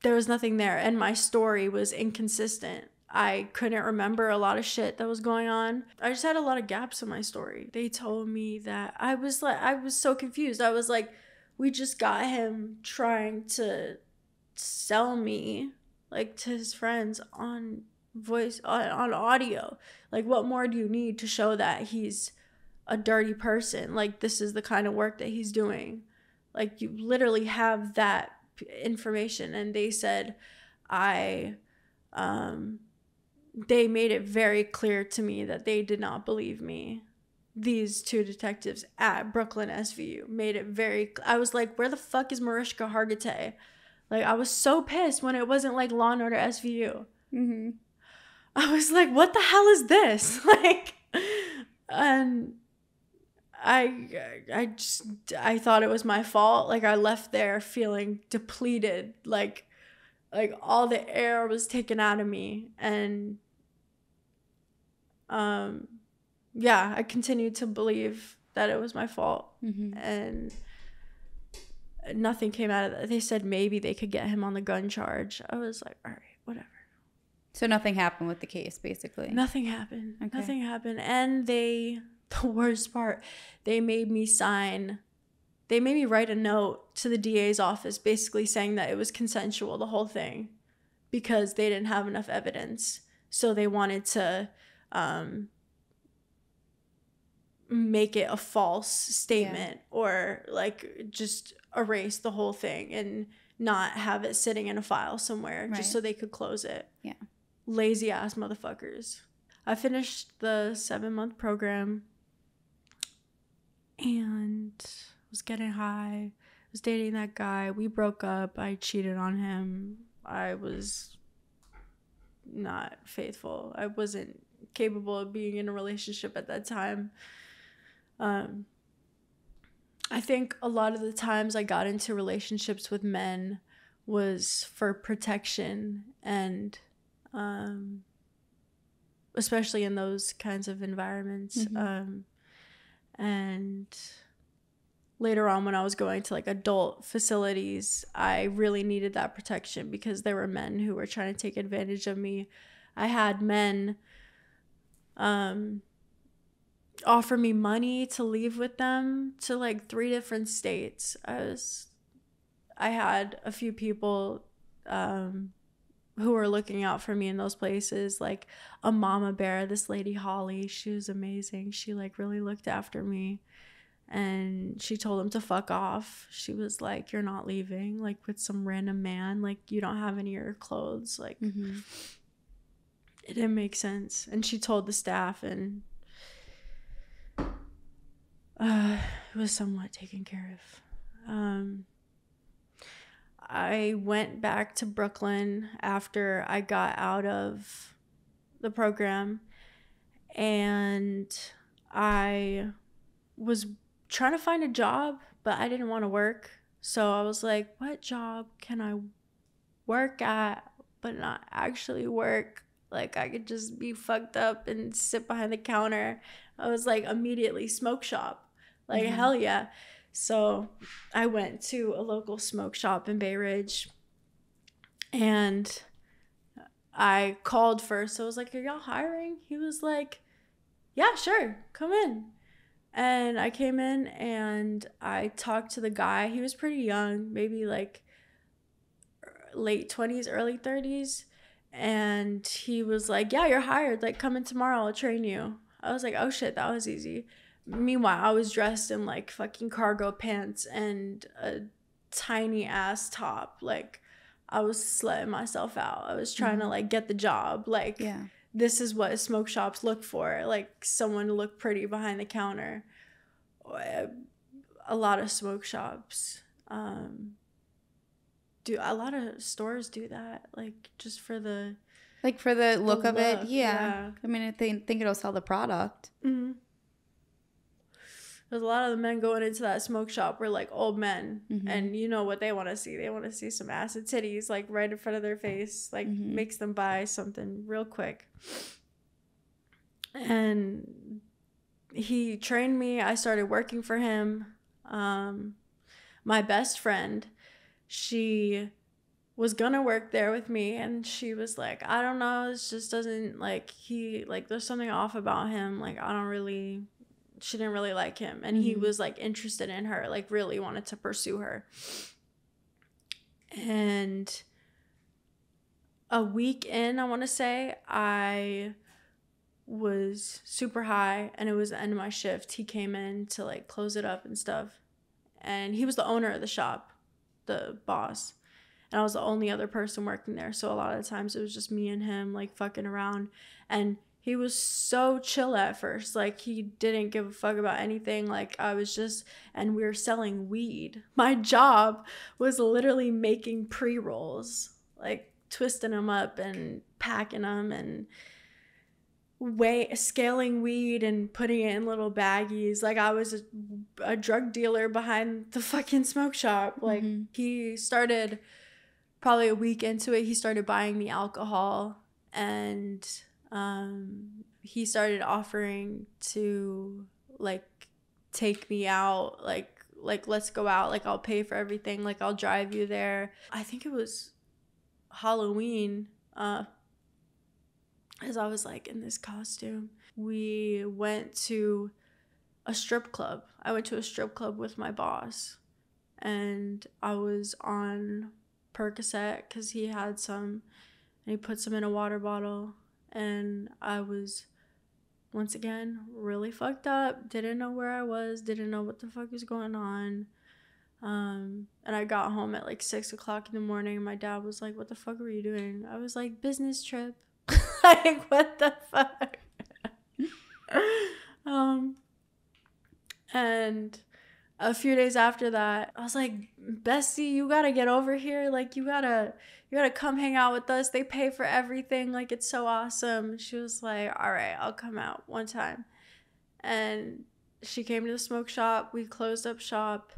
there was nothing there, and my story was inconsistent. I couldn't remember a lot of shit that was going on. I just had a lot of gaps in my story. They told me that I was so confused. I was like, we just got him trying to sell me, like, to his friends on on audio. Like, what more do you need to show that he's a dirty person? Like, this is the kind of work that he's doing. Like, you literally have that information. And they said, they made it very clear to me that they did not believe me. These 2 detectives at Brooklyn SVU made it very, I was like, where the fuck is Mariska Hargitay? Like, I was so pissed when it wasn't like Law and Order SVU. Mm-hmm. I was like, what the hell is this? Like, and I thought it was my fault. Like, I left there feeling depleted. Like all the air was taken out of me. And yeah, I continued to believe that it was my fault. Mm-hmm. And nothing came out of that. They said maybe they could get him on the gun charge. I was like, all right, whatever. So nothing happened with the case, basically? Nothing happened. Okay. Nothing happened. And the worst part, they made me write a note to the DA's office basically saying that it was consensual, the whole thing, because they didn't have enough evidence. So they wanted to make it a false statement, or like just erase the whole thing and not have it sitting in a file somewhere, right, just so they could close it. Yeah. Lazy ass motherfuckers. I finished the 7-month program and was getting high. Was dating that guy. We broke up. I cheated on him. I was not faithful. I wasn't capable of being in a relationship at that time. I think a lot of the times I got into relationships with men was for protection, and especially in those kinds of environments. Mm-hmm. And later on, when I was going to like adult facilities, I really needed that protection because there were men who were trying to take advantage of me. I had men offer me money to leave with them to like 3 different states. I had a few people who were looking out for me in those places, like a mama bear, this lady Holly. She was amazing. She like really looked after me, and she told him to fuck off. She was like, you're not leaving like with some random man, like you don't have any of your clothes. Like it didn't make sense. And she told the staff, and it was somewhat taken care of. I went back to Brooklyn after I got out of the program, and I was trying to find a job, but I didn't want to work. So I was like, what job can I work at but not actually work? Like I could just be fucked up and sit behind the counter. I was like, immediately smoke shop. Like, hell yeah. So I went to a local smoke shop in Bay Ridge, and I called first. I was like, are y'all hiring? He was like, yeah, sure, come in. And I came in and I talked to the guy. He was pretty young, maybe like late 20s, early 30s. And he was like, yeah, you're hired. Like, come in tomorrow. I'll train you. I was like, oh shit, that was easy. Meanwhile, I was dressed in like fucking cargo pants and a tiny ass top. Like, I was sweating myself out. I was trying to like get the job. Like, this is what smoke shops look for. Like, someone to look pretty behind the counter. A lot of smoke shops do. A lot of stores do that. Like, just for the look of it. Yeah. I mean, I think it'll sell the product. Mm-hmm. Because a lot of the men going into that smoke shop were like old men. And you know what they want to see. They want to see some acid titties like right in front of their face. Like makes them buy something real quick. And he trained me. I started working for him. My best friend, she was gonna work there with me, and she was like, I don't know, this just doesn't like, there's something off about him. Like, she didn't really like him, and he was like interested in her, like really wanted to pursue her. And a week in, I want to say, I was super high, and it was the end of my shift. He came in to like close it up and stuff, and he was the owner of the shop, the boss, and I was the only other person working there. So a lot of the times it was just me and him like fucking around, and he was so chill at first. Like, he didn't give a fuck about anything. Like, and we were selling weed. My job was literally making pre-rolls, like twisting them up and packing them and scaling weed and putting it in little baggies. Like, I was a drug dealer behind the fucking smoke shop. Like, he started, probably a week into it, he started buying me alcohol, and he started offering to like take me out, like let's go out, like I'll pay for everything, like I'll drive you there. I think it was Halloween, as I was like in this costume. We went to a strip club. I went to a strip club with my boss, and I was on Percocet because he had some, and he put some in a water bottle. And I was, once again, really fucked up. Didn't know where I was. Didn't know what the fuck was going on. And I got home at like 6 o'clock in the morning. And my dad was like, what the fuck were you doing? I was like, business trip. Like, what the fuck? And a few days after that, I was like, Bessie, you gotta get over here. Like, you gotta come hang out with us. They pay for everything. Like, it's so awesome. She was like, all right, I'll come out one time. And she came to the smoke shop. We closed up shop,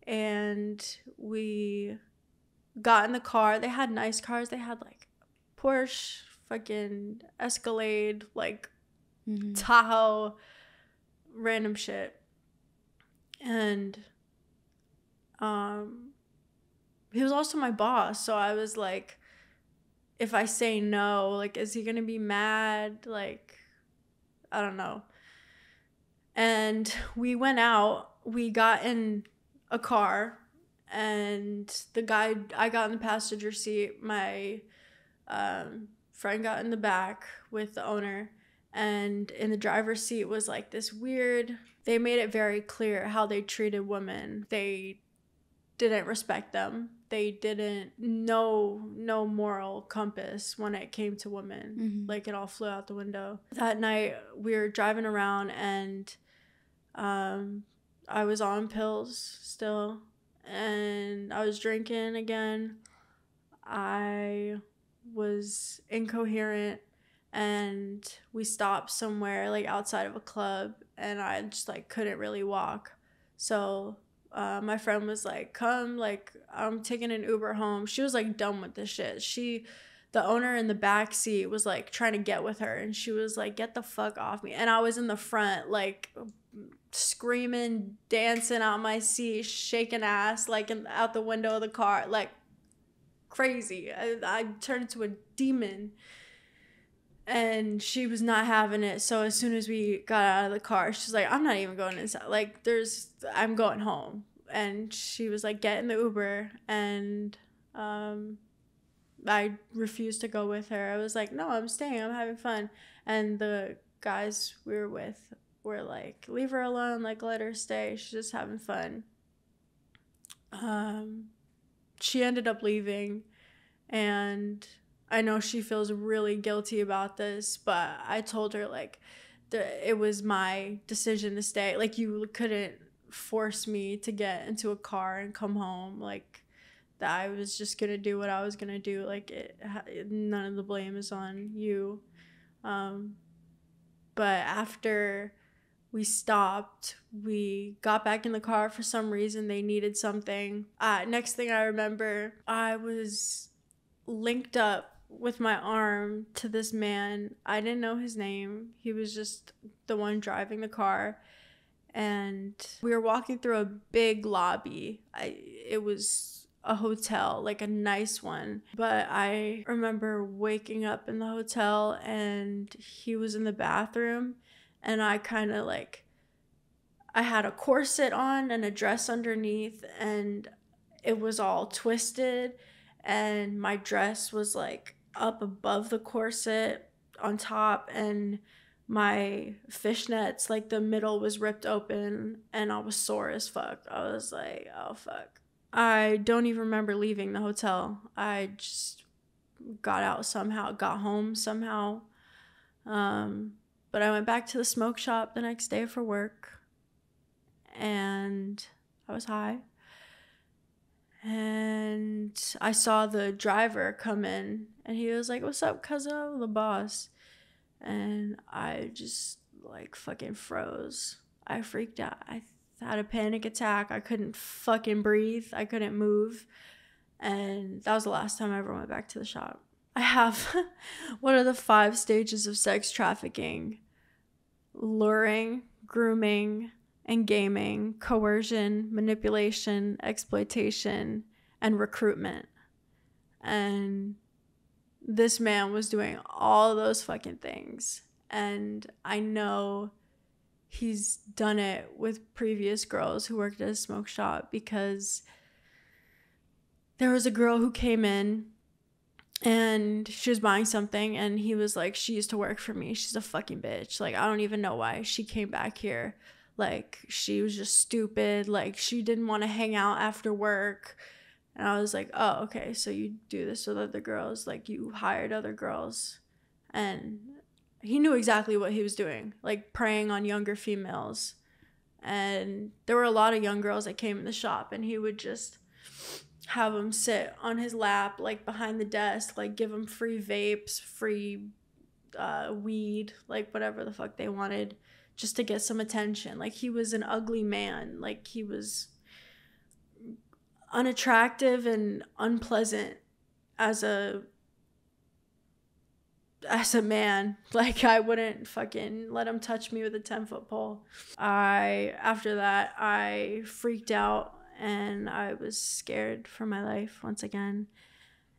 and we got in the car. They had nice cars. They had like Porsche, fucking Escalade, like Tahoe, random shit. And he was also my boss, so I was like, if I say no, like, is he gonna be mad? Like, I don't know. And we went out. We got in a car, and I got in the passenger seat. My friend got in the back with the owner, and in the driver's seat was like this weird. They made it very clear how they treated women. They didn't respect them. They didn't know no moral compass when it came to women. Mm-hmm. Like, it all flew out the window. That night we were driving around, and I was on pills still, and I was drinking again. I was incoherent, and we stopped somewhere like outside of a club, and I just like couldn't really walk. So my friend was like, come, like, I'm taking an Uber home. She was like done with this shit. The owner in the back seat was like trying to get with her, and she was like, get the fuck off me. And I was in the front, like screaming, dancing out my seat, shaking ass, like out the window of the car, like crazy. I turned into a demon, and she was not having it. So as soon as we got out of the car, she's like, I'm not even going inside. Like, I'm going home. And she was like, get in the Uber. And I refused to go with her. I was like, no, I'm staying. I'm having fun. And the guys we were with were like, leave her alone. Like, let her stay. She's just having fun. She ended up leaving, and I know she feels really guilty about this, but I told her, like, it was my decision to stay. Like, you couldn't force me to get into a car and come home. Like, that I was just gonna do what I was gonna do. Like, none of the blame is on you. But after we stopped, we got back in the car. For some reason, they needed something. Next thing I remember, I was linked up with my arm to this man. I didn't know his name. He was just the one driving the car. And we were walking through a big lobby. It was a hotel, like a nice one. But I remember waking up in the hotel, and he was in the bathroom. And I kind of like, I had a corset on and a dress underneath, and it was all twisted. And my dress was like up above the corset on top, and my fishnets, like the middle was ripped open, and I was sore as fuck. I was like, oh fuck. I don't even remember leaving the hotel. I just got out somehow, got home somehow. But I went back to the smoke shop the next day for work, and I was high. And I saw the driver come in, and he was like, what's up, cuzzo, the boss? And I just like fucking froze. I freaked out. I had a panic attack. I couldn't fucking breathe. I couldn't move. And that was the last time I ever went back to the shop. I have one of the 5 stages of sex trafficking: luring, grooming, and gaming, coercion, manipulation, exploitation, and recruitment. And this man was doing all those fucking things. And I know he's done it with previous girls who worked at a smoke shop, because there was a girl who came in and she was buying something, and he was like, she used to work for me. She's a fucking bitch. Like, I don't even know why she came back here. Like, she was just stupid. Like, she didn't want to hang out after work. And I was like, oh, okay, so you do this with other girls. Like, you hired other girls. And he knew exactly what he was doing, like preying on younger females. And there were a lot of young girls that came in the shop, and he would just have them sit on his lap, like behind the desk, like give them free vapes, free weed, like whatever the fuck they wanted, just to get some attention. Like, he was an ugly man. Like, he was unattractive and unpleasant as a man. Like, I wouldn't fucking let him touch me with a 10-foot pole. After that, I freaked out, and I was scared for my life once again.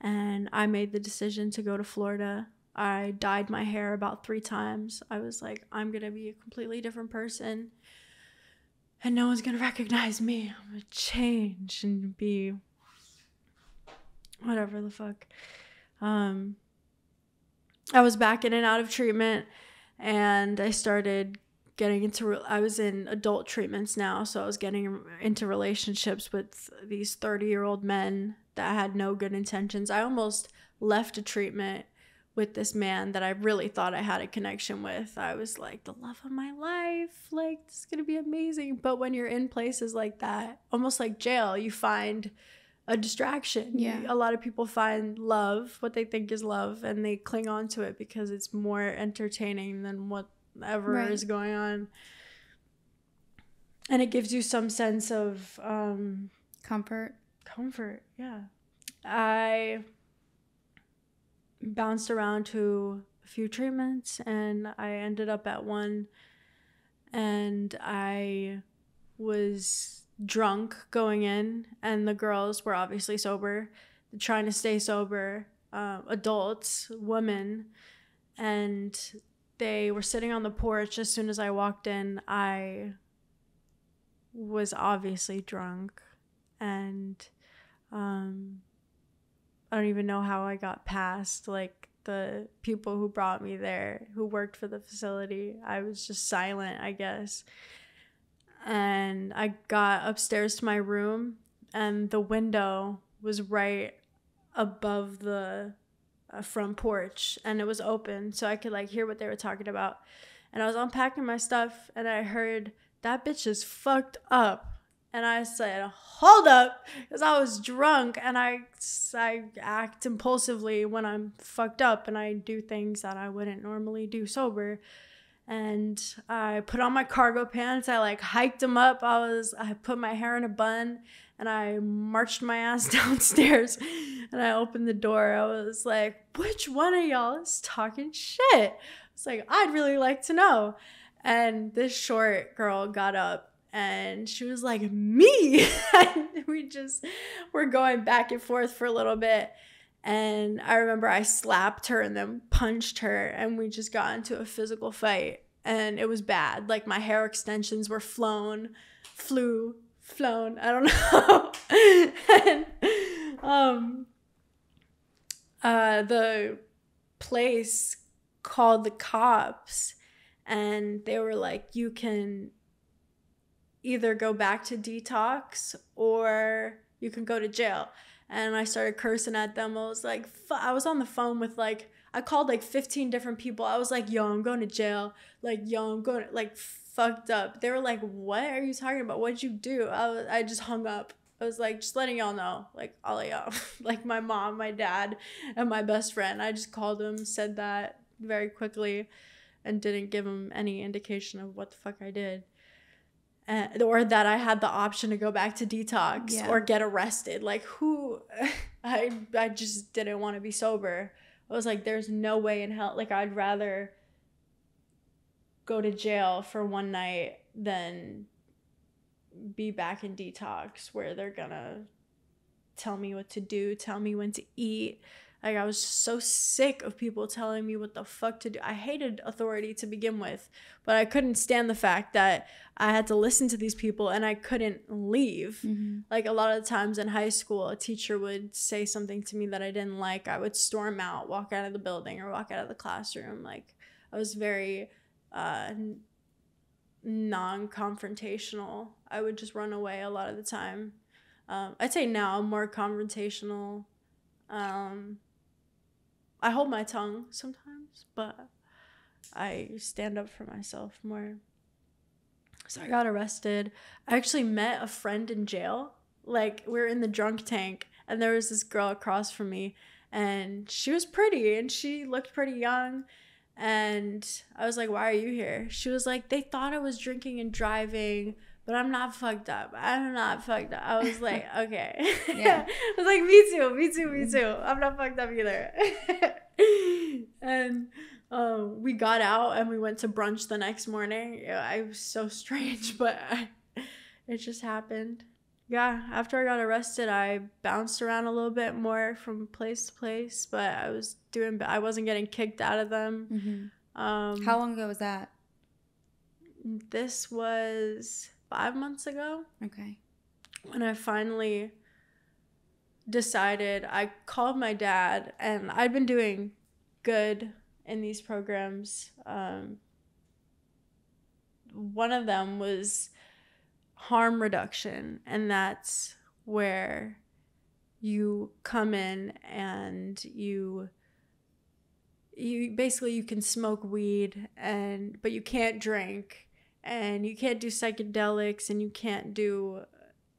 And I made the decision to go to Florida. I dyed my hair about 3 times. I was like, I'm going to be a completely different person. And no one's going to recognize me. I'm going to change and be whatever the fuck. I was back in and out of treatment, and I started getting into, I was in adult treatments now, so I was getting into relationships with these 30-year-old men that had no good intentions. I almost left a treatment with this man that I really thought I had a connection with. I was like, the love of my life, like, this is gonna be amazing. But when you're in places like that, almost like jail, you find a distraction. Yeah. A lot of people find love, what they think is love, and they cling on to it because it's more entertaining than whatever is going on. And it gives you some sense of comfort, yeah. I bounced around to a few treatments, and I ended up at one, and I was drunk going in, and the girls were obviously sober, trying to stay sober, adults, women, and they were sitting on the porch. As soon as I walked in, I was obviously drunk, and I don't even know how I got past like the people who brought me there, who worked for the facility. I was just silent, I guess. And I got upstairs to my room, and the window was right above the front porch, and it was open, so I could like hear what they were talking about. And I was unpacking my stuff, and I heard, "That bitch is fucked up." And I said, "Hold up," because I was drunk, and I act impulsively when I'm fucked up, and I do things that I wouldn't normally do sober. And I put on my cargo pants. I like hiked them up. I put my hair in a bun, and I marched my ass downstairs, and I opened the door. I was like, "Which one of y'all is talking shit?" It's like, "I'd really like to know." And this short girl got up, and she was like, "Me." And we just were going back and forth for a little bit. And I remember I slapped her and then punched her, and we just got into a physical fight. And it was bad. Like, my hair extensions were flown. I don't know. And the place called the cops, and they were like, "You can either go back to detox or you can go to jail." And I started cursing at them. I was like, I was on the phone with like, I called like 15 different people. I was like, "Yo, I'm going to jail." Like, "Yo, I'm going to," like, fucked up. They were like, "What are you talking about? What'd you do?" I just hung up. I was like, "Just letting y'all know, like, all of y'all," like my mom, my dad, and my best friend. I just called them, said that very quickly, and didn't give them any indication of what the fuck I did. Or that I had the option to go back to detox or get arrested. Like, who? I just didn't want to be sober. I was like, there's no way in hell. Like, I'd rather go to jail for one night than be back in detox where they're gonna tell me what to do, tell me when to eat. Like, I was so sick of people telling me what the fuck to do. I hated authority to begin with, but I couldn't stand the fact that I had to listen to these people and I couldn't leave. Mm-hmm. Like, a lot of the times in high school, a teacher would say something to me that I didn't like. I would storm out, walk out of the building, or walk out of the classroom. Like, I was very non-confrontational. I would just run away a lot of the time. I'd say now I'm more confrontational. I hold my tongue sometimes, but I stand up for myself more. So I got arrested. I actually met a friend in jail. Like, we were in the drunk tank, and there was this girl across from me, and she was pretty, and she looked pretty young. And I was like, "Why are you here?" She was like, "They thought I was drinking and driving, but I'm not fucked up. I'm not fucked up." I was like, "Okay." Yeah. I was like, me too. I'm not fucked up either. And we got out and we went to brunch the next morning. I was so strange, but it just happened. Yeah, after I got arrested, I bounced around a little bit more from place to place, but I wasn't getting kicked out of them. How long ago was that? This was 5 months ago. Okay. When I finally decided, I called my dad, and I'd been doing good in these programs. One of them was harm reduction, and that's where you come in and you basically, you can smoke weed, but you can't drink, and you can't do psychedelics, and you can't do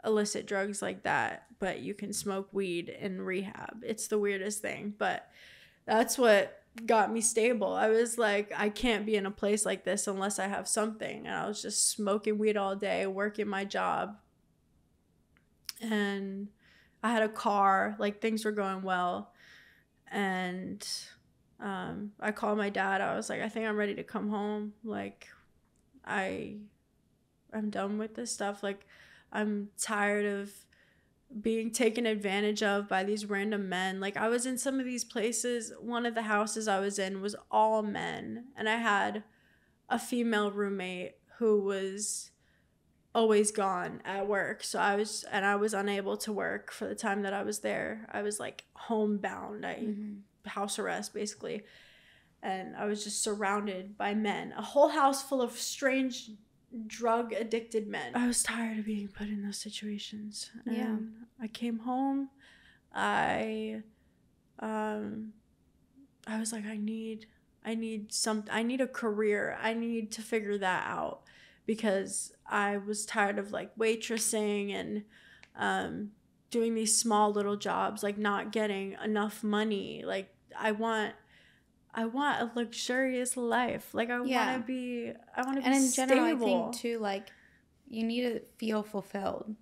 illicit drugs like that, but you can smoke weed in rehab. It's the weirdest thing, but that's what got me stable. I was like, I can't be in a place like this unless I have something. And I was just smoking weed all day, working my job. And I had a car, like things were going well. And I called my dad. I was like, I think I'm ready to come home. Like, I'm done with this stuff. Like, I'm tired of being taken advantage of by these random men. Like, I was in some of these places. One of the houses I was in was all men, and I had a female roommate who was always gone at work. So I was unable to work for the time that I was there. I was like homebound. House arrest basically. And I was just surrounded by men. A whole house full of strange drug addicted men. I was tired of being put in those situations. And I came home. I was like, I need a career. I need to figure that out, because I was tired of like waitressing and doing these small little jobs, like not getting enough money. Like, I want a luxurious life. Like, I want to be and in general, I think too, like, you need to feel fulfilled.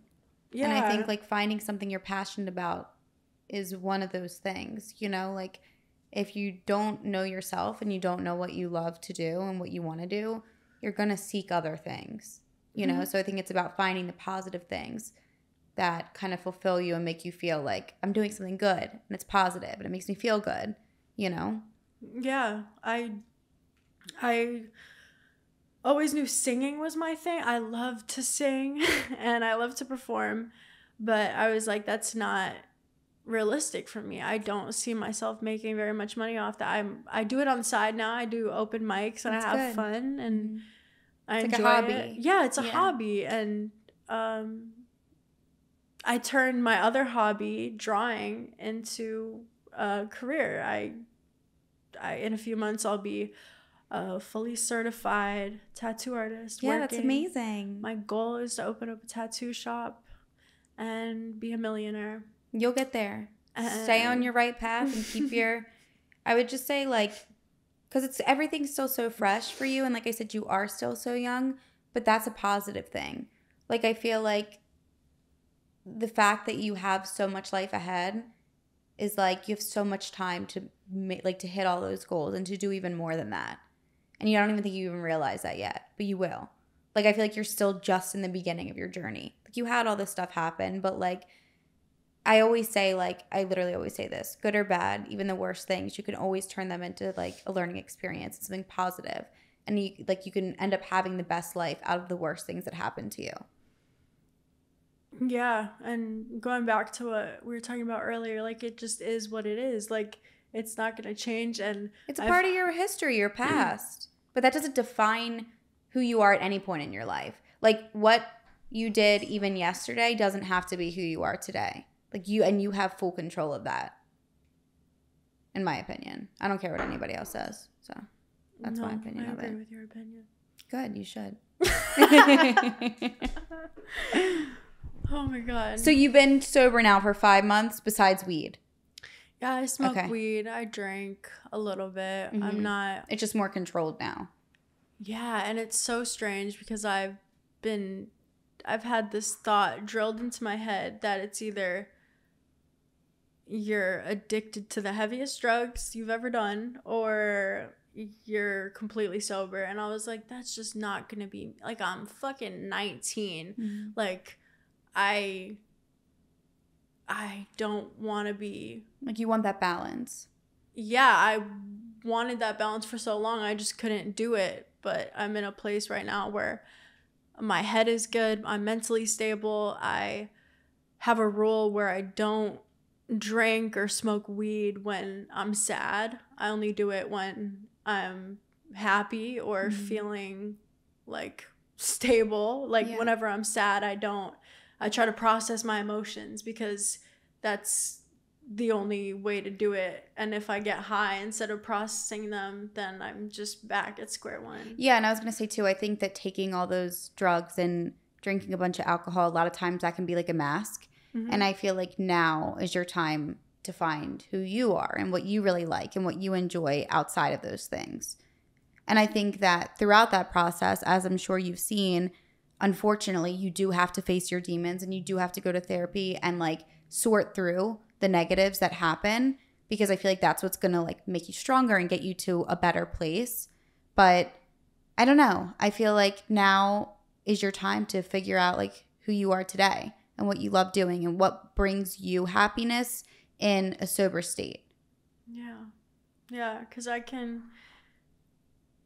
Yeah. And I think like finding something you're passionate about is one of those things, you know, like if you don't know yourself and you don't know what you love to do and what you want to do, you're going to seek other things, you know? So I think it's about finding the positive things that kind of fulfill you and make you feel like I'm doing something good and it's positive and it makes me feel good, you know? Yeah, I always knew singing was my thing. I love to sing and I love to perform, but I was like, that's not realistic for me. I don't see myself making very much money off that. I do it on the side now. I do open mics and that's I have fun and I enjoy like a hobby. It. Yeah, it's a hobby, and I turned my other hobby, drawing, into a career. I in a few months I'll be a fully certified tattoo artist. Yeah, that's amazing. My goal is to open up a tattoo shop and be a millionaire. You'll get there. Stay on your right path and keep your, I would just say, like, because everything's still so fresh for you, and like I said, you are still so young, but that's a positive thing. Like, I feel like the fact that you have so much life ahead is like you have so much time to to hit all those goals and to do even more than that. And you don't even think you even realize that yet, but you will. Like, I feel like you're still just in the beginning of your journey. Like, you had all this stuff happen, but like, I always say, like, I literally always say this, good or bad, even the worst things, you can always turn them into like a learning experience, something positive. And you can end up having the best life out of the worst things that happen to you. Yeah, and going back to what we were talking about earlier, like, it just is what it is. Like, it's not going to change, and it's a part of your history, your past. But that doesn't define who you are at any point in your life. Like, what you did even yesterday doesn't have to be who you are today. Like, you have full control of that, in my opinion. I don't care what anybody else says. So that's my opinion of it. I agree with your opinion. Good, you should. Oh my God. So you've been sober now for 5 months besides weed? Yeah, I smoke weed. I drink a little bit. Mm-hmm. I'm not... It's just more controlled now. Yeah, and it's so strange because I've had this thought drilled into my head that it's either you're addicted to the heaviest drugs you've ever done or you're completely sober. And I was like, that's just not going to be... Like, I'm fucking 19. Mm-hmm. Like... I don't want to be. Like, you want that balance. Yeah, I wanted that balance for so long. I just couldn't do it. But I'm in a place right now where my head is good. I'm mentally stable. I have a rule where I don't drink or smoke weed when I'm sad. I only do it when I'm happy or feeling like stable. Like whenever I'm sad, I try to process my emotions because that's the only way to do it. And if I get high instead of processing them, then I'm just back at square one. Yeah, and I was going to say too, I think that taking all those drugs and drinking a bunch of alcohol, a lot of times that can be like a mask. And I feel like now is your time to find who you are and what you really like and what you enjoy outside of those things. And I think that throughout that process, as I'm sure you've seen, unfortunately, you do have to face your demons and you do have to go to therapy and like sort through the negatives that happen, because I feel like that's what's going to like make you stronger and get you to a better place. But I don't know. I feel like now is your time to figure out like who you are today and what you love doing and what brings you happiness in a sober state. Yeah, because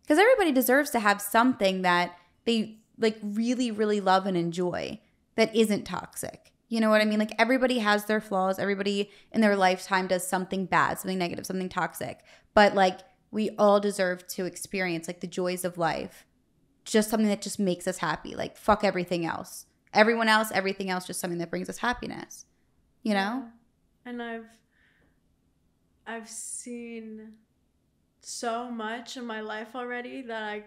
everybody deserves to have something that they like really, really love and enjoy that isn't toxic. You know what I mean? Like, everybody has their flaws. Everybody in their lifetime does something bad, something negative, something toxic. But like, we all deserve to experience like the joys of life. Just something that just makes us happy. Like, fuck everything else. Everyone else, everything else, just something that brings us happiness. You know? And I've seen so much in my life already that I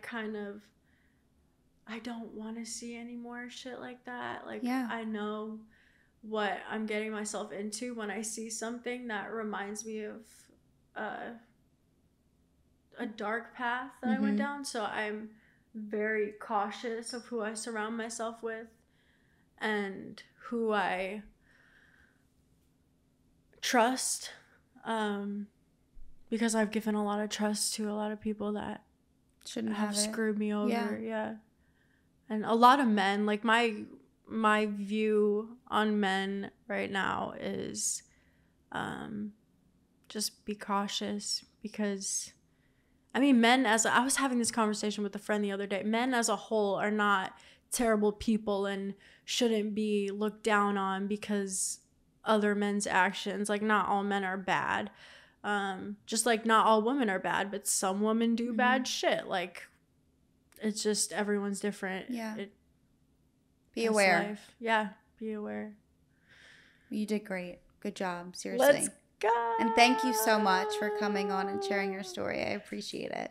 don't want to see any more shit like that. Like, I know what I'm getting myself into when I see something that reminds me of a dark path that I went down. So I'm very cautious of who I surround myself with and who I trust, because I've given a lot of trust to a lot of people that shouldn't have screwed me over. Yeah. And a lot of men, like my view on men right now is just be cautious, because I mean, I was having this conversation with a friend the other day. Men as a whole are not terrible people and shouldn't be looked down on because other men's actions. Like, not all men are bad. Just like not all women are bad, but some women do bad shit. Like, it's just everyone's different. Yeah. Be aware. Life. Yeah, be aware. You did great. Good job. Seriously. Let's go. And thank you so much for coming on and sharing your story. I appreciate it.